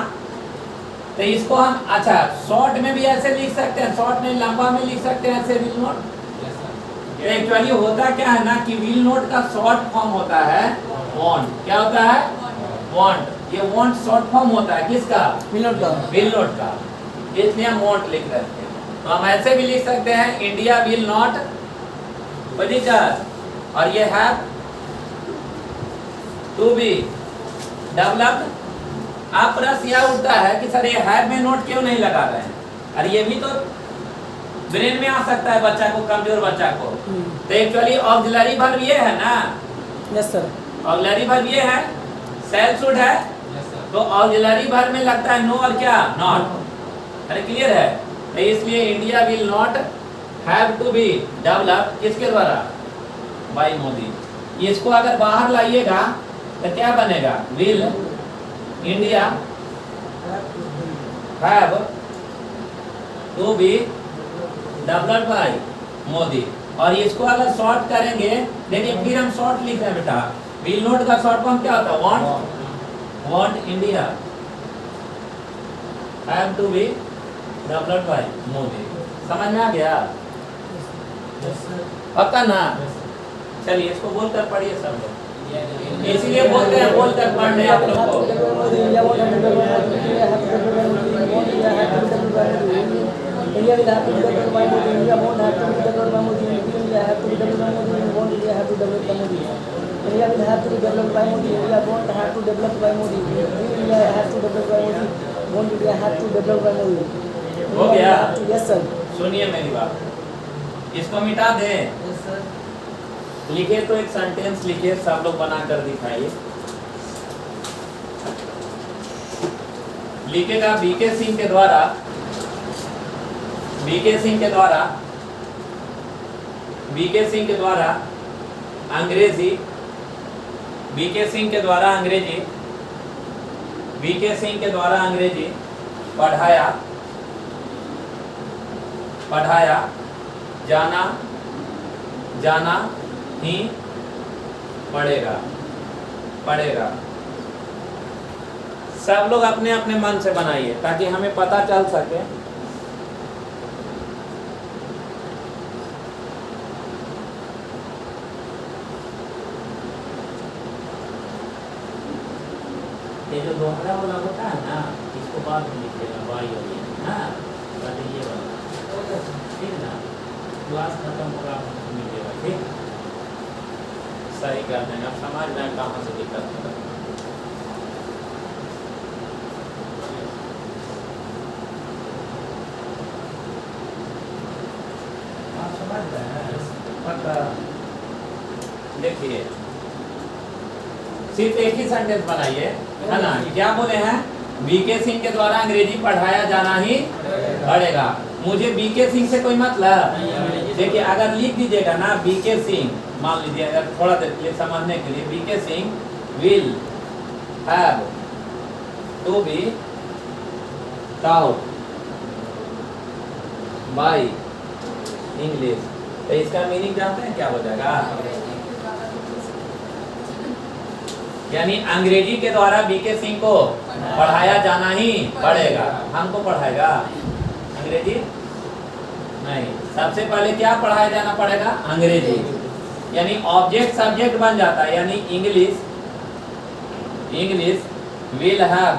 तो इसको हम अच्छा शॉर्ट में भी ऐसे लिख सकते हैं, शॉर्ट में लंबा में लिख सकते हैं ऐसे विल नोट। एक्चुअली होता क्या है ना कि विल नोट का शॉर्ट फॉर्म होता है वांट। क्या होता है? वांट। ये वांट शॉर्ट फॉर्म होता है किसका? विल नोट का। विल नोट का, इसलिए हम वांट लिख रहे थे। तो हम ऐसे भी लिख सकते हैं इंडिया विल नॉट और ये हैव टू बी डेवलप्ड। आप प्रश्न यह उठता है कि सर ये हैव में नोट क्यों नहीं लगा रहे हैं? अरे ये भी तो ब्रेन में आ सकता है बच्चा को, कमजोर बच्चा को। तो एक्चुअली ऑक्सिलरी वर्ब ये है ना? Yes sir. ऑक्सिलरी वर्ब ये है, सेल शुड है, तो ऑक्सिलरी वर्ब में लगता है नो और क्या? नॉट। अरे क्लियर है? तो इसलिए India will not have to be developed किसके द्वारा? बाय मोदी। इसको अगर बाहर लाइएगा तो क्या बनेगा? Will India have to be developed by Modi. और इसको अगर शॉर्ट करेंगे, देखिए फिर हम शॉर्ट लिख रहे हैं बेटा, विल नोट का शॉर्ट फॉर्म क्या होता है? Won't India have to be developed by Modi. समझ में आ गया? पक्का ना? चलिए इसको बोलकर पढ़िए सब लोग, इसीलिए बोलते हैं, बोलकर पढ़ने आप लोग को। India will have to be developed by Modi. India won't have to be developed by Modi. India have to be developed by Modi. Won't India have to develop by Modi? India will have to be developed by Modi. India won't have to develop by Modi. India have to develop by Modi. Won't India have to develop by Modi? हो गया? Yes sir. सुनिए मेरी बात, इसको मिटा दें। लिखे तो एक सेंटेंस लिखिए, सब लोग बना कर दिखाइए। लिखेगा बीके सिंह के द्वारा, बीके सिंह के द्वारा, बीके सिंह के द्वारा अंग्रेजी, बीके सिंह के द्वारा अंग्रेजी, बीके सिंह के द्वारा अंग्रेजी पढ़ाया, पढ़ाया जाना, जाना ही पड़ेगा, पड़ेगा। सब लोग अपने अपने मन से बनाइए ताकि हमें पता चल सके। ये जो दोहरा वाला होता है ना, इसको बाद में लिखिएगा, वाई हो गया ना, बट ये वाला ठीक ना, क्लास खत्म होगा आपको मिलेगा, ठीक? सही कर देंगे, अब समझ में कहाँ से दिक्कत होगा। आप समझ रहे हैं? पक्का? देखिए सिर्फ एक ही सेंटेंस बनाइए, है ना? क्या बोले हैं? बीके सिंह के द्वारा अंग्रेजी पढ़ाया जाना ही पड़ेगा। मुझे बीके सिंह से कोई मतलब? देखिए अगर लिख दीजिएगा ना बीके सिंह, मान लीजिए अगर थोड़ा देर के लिए समझने के लिए, B K Singh will have to be taught by English, तो इसका मीनिंग जानते हैं क्या हो जाएगा? यानी अंग्रेजी के द्वारा बीके सिंह को पढ़ाया जाना ही पड़ेगा। हमको पढ़ाएगा अंग्रेजी? नहीं, सबसे पहले क्या पढ़ाया जाना पड़ेगा? अंग्रेजी। यानी ऑब्जेक्ट सब्जेक्ट बन जाता है, यानी English, English will have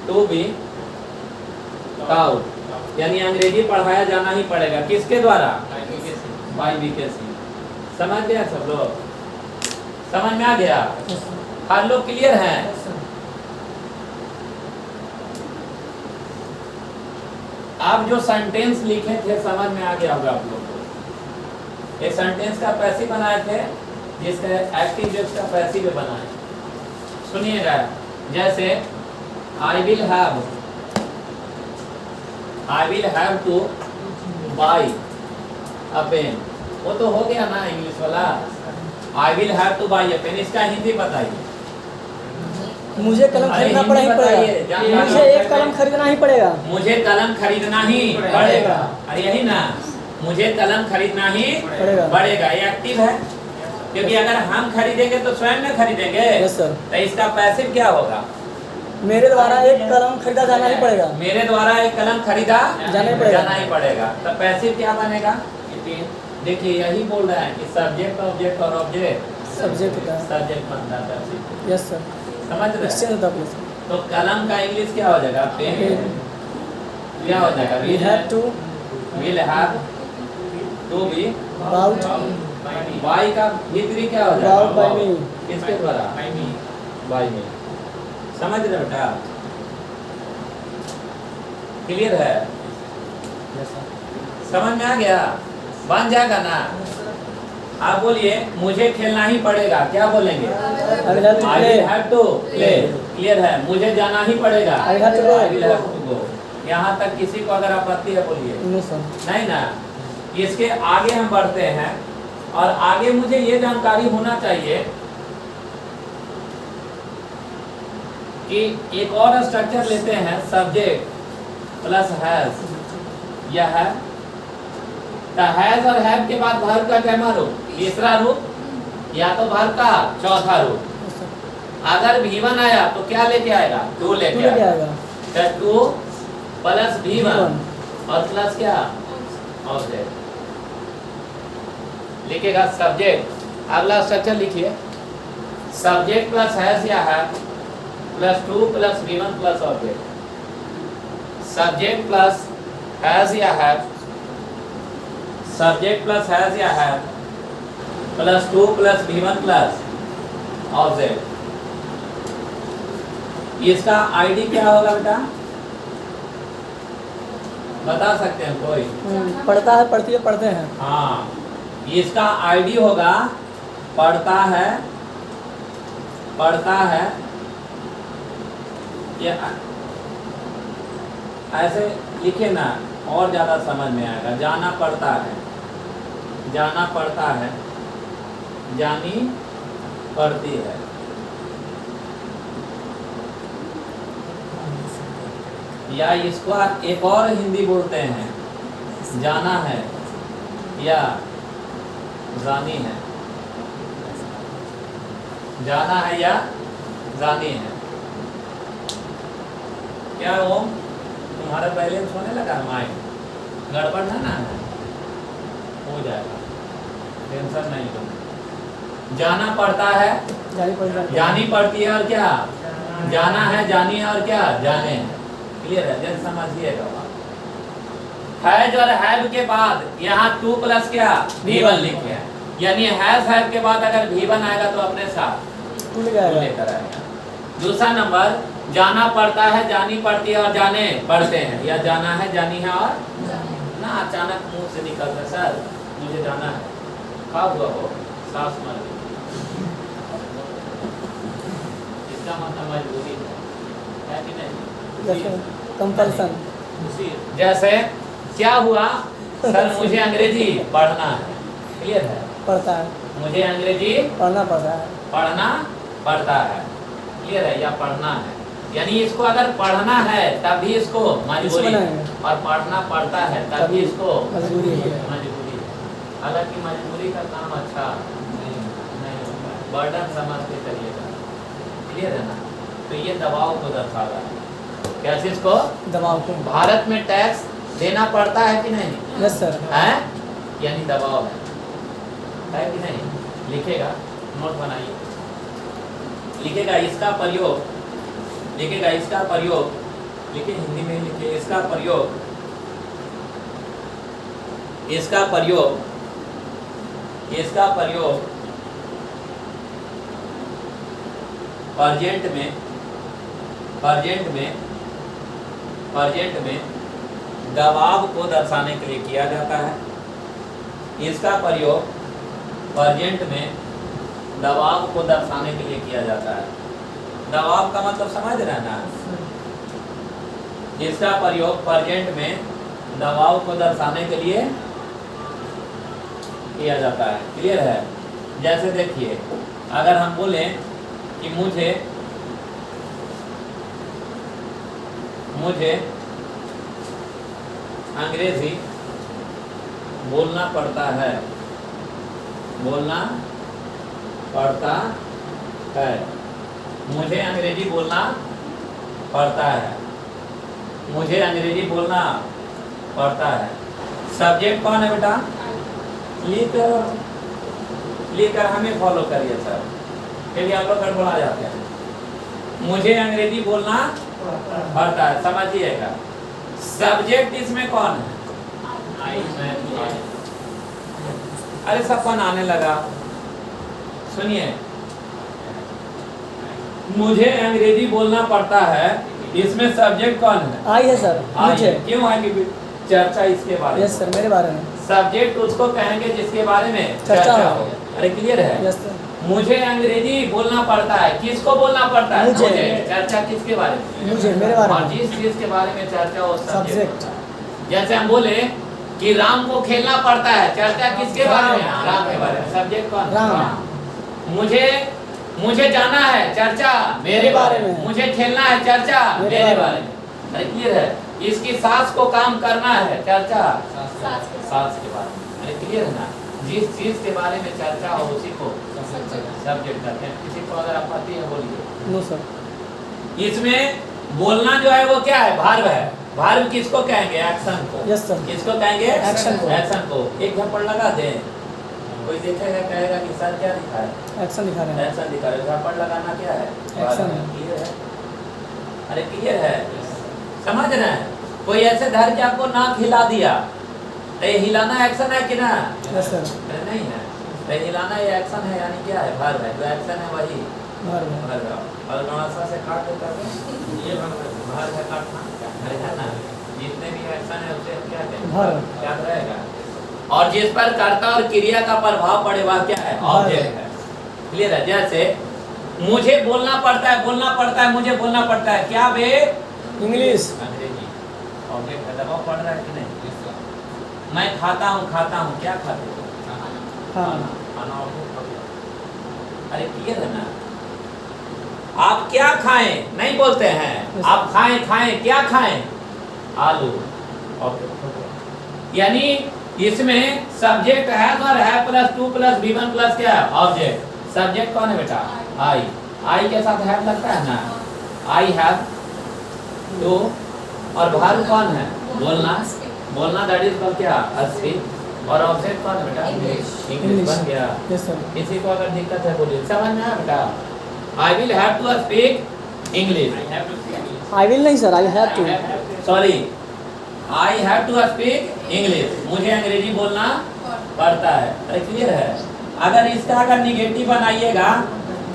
to be taught, यानी अंग्रेजी पढ़ाया जाना ही पड़ेगा। किसके द्वारा? By BK Singh. समझ गया सब लोग? समझ में आ गया? हर लोग क्लियर हैं? आप जो सेंटेंस लिखे थे समझ में आ गया होगा आप लोग को। एक सेंटेंस का पैसिव बनाए थे, जिसका एक्टिव जिसका पैसिव बनाए। सुनिएगा, जैसे I will have to buy a pen, वो तो हो गया ना इंग्लिश वाला। I will have to buy a pen, इसका हिंदी बताइए। मुझे कलम खरीदना पड़ा ही पड़ेगा। मुझे एक कलम खरीदना ही पड़ेगा। मुझे कलम खरीदना ही पड़ेगा। अरे यही ना, मुझे कलम खरीदना ही पड़ेगा। ये एक्टिव है, क्योंकि अगर हम खरीदेंगे तो स्वयं में खरीदेंगे। Yes sir. तो इसका पैसिव क्या होगा? मेरे द्वारा एक कलम खरीदा जाना ही पड़ेगा। मेरे द्वारा एक कलम खरीदा जाना ही पड़ेगा। तो पैसिव क्या बनेगा? देखिए यही बोल रहा है कि सब्जेक्ट ऑब्जेक्ट और ऑब्जेक्ट सब्जेक्ट बनता है। यस सर, समझ रहे हैं? तो कलम का इंग्लिश क्या हो जाएगा? पेन। क्या हो जाएगा? Will have to be bought. Buy का भीतरी क्या हो जाएगा? Bought by me. किसके द्वारा? By me. समझ रहे बेटा? क्लियर है? समझ में आ गया? बन जाएगा ना? आप बोलिए मुझे खेलना ही पड़ेगा। क्या बोलेंगे? I will have to play। Clear है? मुझे जाना ही पड़ेगा। I will have to go। I will have to go। यहाँ तक किसी को अगर आपत्ति है बोलिए। No sir. नहीं ना? इसके आगे हम बढ़ते हैं, और आगे मुझे ये जानकारी होना चाहिए कि एक और स्ट्रक्चर लेते हैं, सब्जेक्ट प्लस हैज या है। तो हैज और हैव के बाद वर्ब का क्या रूप? तीसरा रूप, या तो वर्ब का चौथा रूप। यस सर, अगर V1 आया तो क्या लेके आएगा? टू टू लेके लेके आएगा। आएगा। तो टू प्लस V1 और प्लस क्या? ऑब्जेक्ट। लिखेगा सब्जेक्ट। अगला स्ट्रक्चर लिखिए, सब्जेक्ट प्लस हैज या है plus to plus V1 plus object. Subject plus has या है, सब्जेक्ट प्लस हैज या है plus to plus V1 plus object. इसका आईडी क्या होगा बेटा? बता सकते हैं कोई? पढ़ता है, पढ़ती है, पढ़ते हैं। हाँ, इसका आईडी होगा पढ़ता है, पढ़ता है। ये ऐसे लिखे ना और ज़्यादा समझ में आएगा। जाना पड़ता है, जाना पड़ता है, जानी पड़ती है। या इसको एक और हिंदी बोलते हैं, जाना है या जानी है। जाना है या जानी है। क्या ओम, तुम्हारा बैलेंस होने लगा? माइंड गड़बड़ है ना? हो जाएगा, टेंशन नहीं लो। जाना पड़ता है, जानी पड़ती है। जानी पड़ती है, और क्या? जाना है, जानी है, और क्या? जाने है। क्लियर है? जैसे समझिएगा। हैज और हैव के बाद यहाँ टू प्लस क्या? V1 लिखे हैं। यानी हैज हैव के बाद अगर V1 आएगा तो अपने साथ टू लेके आएगा। लेकर आएगा। दूसरा नंबर, जाना पड़ता है, जानी पड़ती है और जाने पड़ते हैं। या जाना है, जानी है और ना अचानक मुंह से निकलता है, सर मुझे जाना है, खा हुआ हो, सास मर गई। इसका मतलब मजबूरी है कि नहीं? कंपल्सन। जैसे क्या हुआ? सर मुझे अंग्रेजी पढ़ना है। क्लियर है? पढ़ता है, मुझे अंग्रेजी पढ़ना पड़ता है। पढ़ना पड़ता है। क्लियर है? या पढ़ना है, यानी इसको अगर पढ़ना है तब भी इसको मजबूरी है, और पढ़ना पड़ता है तब भी इसको मजबूरी है। मजबूरी है। हालांकि मजबूरी का काम अच्छा नहीं होता है, बर्डन समझ के करिएगा। क्लियर है ना? तो ये दबाव को दर्शा रहा है। कैसे इसको? दबाव को। भारत में टैक्स देना पड़ता है कि नहीं? Yes sir. है, यानी दबाव है कि नहीं? लिखेगा, नोट बनाइए। लिखेगा इसका प्रयोग, लिखेगा इसका प्रयोग, लिखिए हिंदी में लिखिए, इसका प्रयोग, इसका प्रयोग, इसका प्रयोग प्रेजेंट में, प्रेजेंट में, प्रेजेंट में दबाव को दर्शाने के लिए किया जाता है। इसका प्रयोग प्रेजेंट में दबाव को दर्शाने के लिए किया जाता है। दबाव का मतलब समझ रहे हैं ना? इसका प्रयोग प्रेजेंट में दबाव को दर्शाने के लिए किया जाता है। क्लियर है? जैसे देखिए, अगर हम बोले कि मुझे अंग्रेजी बोलना पड़ता है, बोलना पड़ता है, मुझे अंग्रेजी बोलना पड़ता है, मुझे अंग्रेजी बोलना पड़ता है। सब्जेक्ट कौन है बेटा? लिखकर हमें फॉलो करिए सर, फिर आप लोग गड़बड़ा जाते हैं। मुझे अंग्रेजी बोलना पड़ता है, समझिएगा। सब्जेक्ट इसमें कौन है? अरे सपन आने लगा। सुनिए, मुझे अंग्रेजी बोलना पड़ता है, इसमें सब्जेक्ट कौन है? आई है सर। मुझे। क्यों आएगी? चर्चा इसके बारे में। यस सर, मेरे बारे में। सब्जेक्ट उसको कहेंगे जिसके बारे में चर्चा हो। अरे क्लियर है? Yes sir. मुझे अंग्रेजी बोलना पड़ता है, किसको बोलना पड़ता है? मुझे। चर्चा किसके बारे में? मुझे, मेरे बारे और में। जिस चीज के बारे में चर्चा हो, सब्जेक्ट। जैसे हम बोले कि राम को खेलना पड़ता है, चर्चा किसके बारे में? राम के बारे में। सब्जेक्ट कौन? राम। मुझे जाना है, चर्चा मेरे बारे में। मुझे खेलना है, चर्चा मेरे बारे में। अरे क्लियर है? इसकी सास को काम करना है, चर्चा सास के सास के बारे में। अरे क्लियर है ना, जिस चीज के बारे में चर्चा हो उसी को सब्जेक्ट करते हैं। किसी को अगर आपत्ति है बोलिए। No sir. इसमें बोलना जो है वो क्या है, भार्व है। भार्व किसको कहेंगे, एक्शन को। Yes sir. किसको कहेंगे, Action को। एक्शन को। एक झप्पड़ लगा दे, कोई देखेगा कहेगा कि सर क्या दिखा है, एक्शन दिखा रहे हैं। एक्शन दिखा रहे। झप्पड़ लगाना क्या है, Action है। क्लियर है। अरे क्लियर है, समझ रहे हैं। कोई ऐसे धर के आपको नाक हिला दिया, तो ये हिलाना एक्शन है कि ना, यस सर। अरे नहीं है। तो हिलाना ये एक्शन है, यानी क्या है, भार्व है। जो एक्शन है वही भार्व है। भार्व है। और नौसा से काट देता है, ये भार्व है, काटना। अरे है ना, जितने भी एक्शन है उसे क्या कहेंगे, भार्व। याद रहेगा। और जिस पर कर्ता और क्रिया का प्रभाव पड़े वह क्या है, ऑब्जेक्ट है। क्लियर है। जैसे मुझे बोलना पड़ता है, बोलना पड़ता है, मुझे बोलना पड़ता है, क्या बे, इंग्लिश। अंग्रेजी। ऑब्जेक्ट है, दबाव पड़ रहा है कि नहीं। मैं खाता हूँ, क्या खाते हो, हाँ। खाना ऑब्जेक्ट हो गया। अरे क्लियर है ना। आप क्या खाएं नहीं बोलते हैं, आप खाएं, क्या खाएं, आलू, ऑब्जेक्ट हो गया। यानी इसमें सब्जेक्ट है और है plus to plus V1 plus क्या है, ऑब्जेक्ट। सब्जेक्ट कौन है बेटा, आई के साथ हैव लगता है ना, आई हैव टू। और भार्व कौन है, बोलना दैट इज कॉल्ड क्या, स्पीक। और ऑब्जेक्ट कौन है बेटा, इंग्लिश बन गया। Yes sir. किसी को अगर दिक्कत है बोलिए, समझ में आया बेटा। I will have to speak English, I will नहीं sir, I have to. Sorry, I have to speak English, मुझे अंग्रेजी बोलना पड़ता है। अरे क्लियर है। अगर इसका अगर निगेटिव बनाइएगा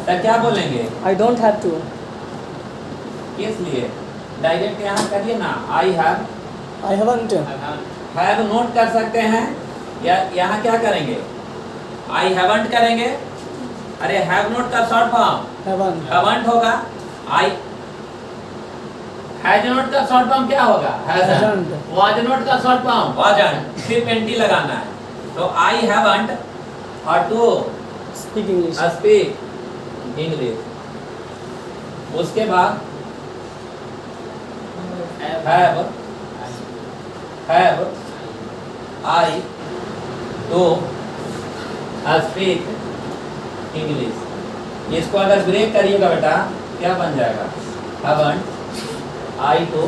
तो क्या बोलेंगे, आई डोंट हैव टू। इसलिए डायरेक्ट यहाँ करिए ना, I have, I haven't. Have note कर सकते हैं, या यहाँ क्या करेंगे, आई हैवंट करेंगे। अरे हैव नोट का शॉर्ट फॉर्म हैवंट। हैवंट होगा। आई हैज नोट का शॉर्ट फॉर्म क्या होगा, हैजंट। वाज नोट का शॉर्ट फॉर्म वाजंट। सिर्फ एंटी लगाना है। तो आई हैवंट और to speak English. Speak English. उसके बाद have I to speak English. इसको अगर ब्रेक करिएगा बेटा क्या बन जाएगा, haven't I to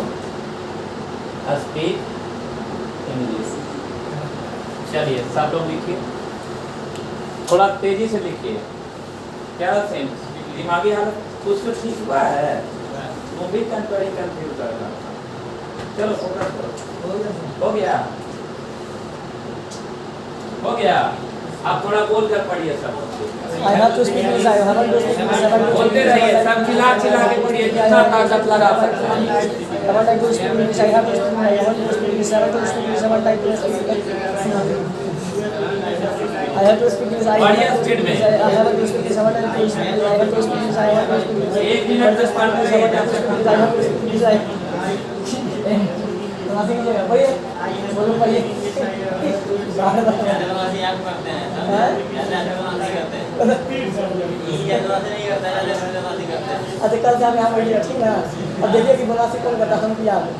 speak English. चलिए सब लोग लिखिए, थोड़ा तेजी से लिखिए। क्या सेम दिमागी हालत कुछ तो ठीक हुआ है, वो भी कंफ्यूज कर रहा था। चलो फोकस करो, हो गया, हो गया। आप थोड़ा बोल कर पढ़िए सब। I have to speak English, I haven't to speak English. बोलते रहिए, सब चिल्ला चिल्ला के पढ़िए, जितना ताकत लगा सकते हैं। I want to speak English. I have to speak English. I want to speak English. I want to speak English. I want to speak English. I have to speak English. बढ़िया स्पीड में। I have to speak English. I want to speak English. I have to speak English. I have to speak English. एक minute 10 पाँच I have to speak English. I have to speak English. बोलो पढ़िए। अच्छा कल से हम यहाँ बैठिए, ठीक है। अब देखिए कि बनारसी कौन करता है, हमको याद है।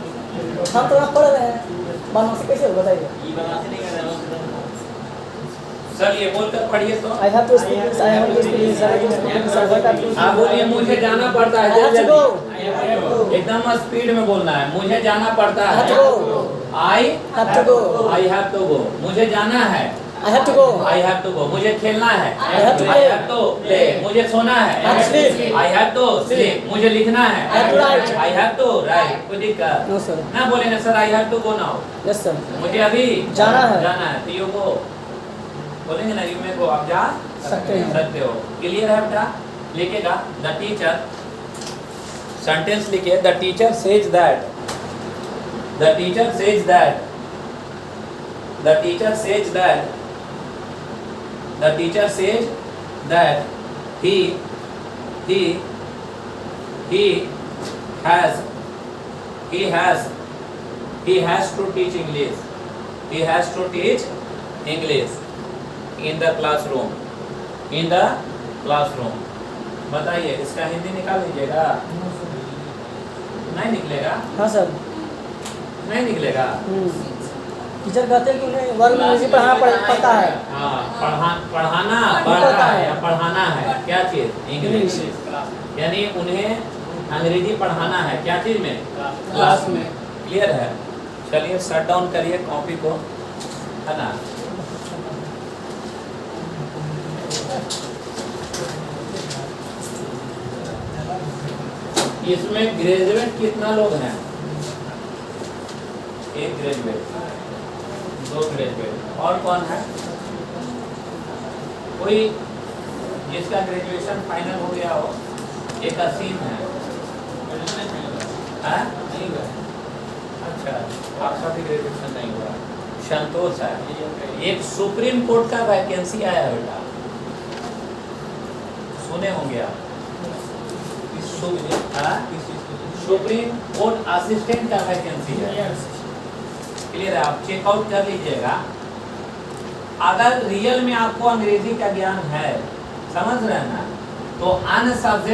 हम तो आप पढ़ रहे हैं, बनारसी कैसे हो बताइए। चलिए बोलकर पढ़िए तो। I have to speak English. I have to speak English. I have to speak English. I want to speak आप बोलिए, मुझे जाना पड़ता I है, have to जल्दी go. एकदम स्पीड में बोलना है। मुझे जाना पड़ता I have to है, go. I Have to go. I have to go, मुझे जाना है। I have to go. I have to go, मुझे खेलना है। I have to play. I have to play, मुझे सोना I have to है। sleep. I have to sleep, मुझे लिखना है। I have to write. I have to write. कोई दिक्कत No sir. ना बोले ना sir, I have to go now, Yes sir. मुझे अभी जाना है। जाना है। तो यू गो बोलेंगे ना, यू में गो, आप जा सकते हैं। सकते हो। क्लियर है बेटा। लिखेगा द टीचर, सेंटेंस लिखिए, the teacher says that, the teacher says that, the teacher says that, the teacher says that he has to teach English, he has to teach English in the classroom, in the classroom। बताइए इसका हिंदी निकाल लीजिएगा, नहीं निकलेगा। हाँ sir. नहीं निकलेगा। Teacher कहते हैं कि उन्हें वर्ग में अंग्रेजी पढ़ाना पड़ता है। हाँ, पढ़ाना पड़ता है या पढ़ाना है, क्या चीज़? इंग्लिश। यानी उन्हें अंग्रेजी पढ़ाना है, क्या चीज़ में? क्लास में। क्लियर है? चलिए शट डाउन करिए कॉपी को, है ना। इसमें ग्रेजुएट कितना लोग हैं? एक ग्रेजुएट, 2 ग्रेजुएट, और कौन है? कोई जिसका ग्रेजुएशन फाइनल हो गया हो? एक असीम है। हाँ? नहीं हुआ। अच्छा, आपका भी ग्रेजुएशन नहीं हुआ। संतोष है। एक सुप्रीम कोर्ट का वैकेंसी आया है बेटा, सुने होंगे आप। सुप्रीम कोर्ट असिस्टेंट का वैकेंसी है। क्लियर है? आप चेकआउट कर लीजिएगा। अगर रियल में आपको अंग्रेजी का ज्ञान है, समझ रहे हैं ना, तो अन्य सब्जेक्ट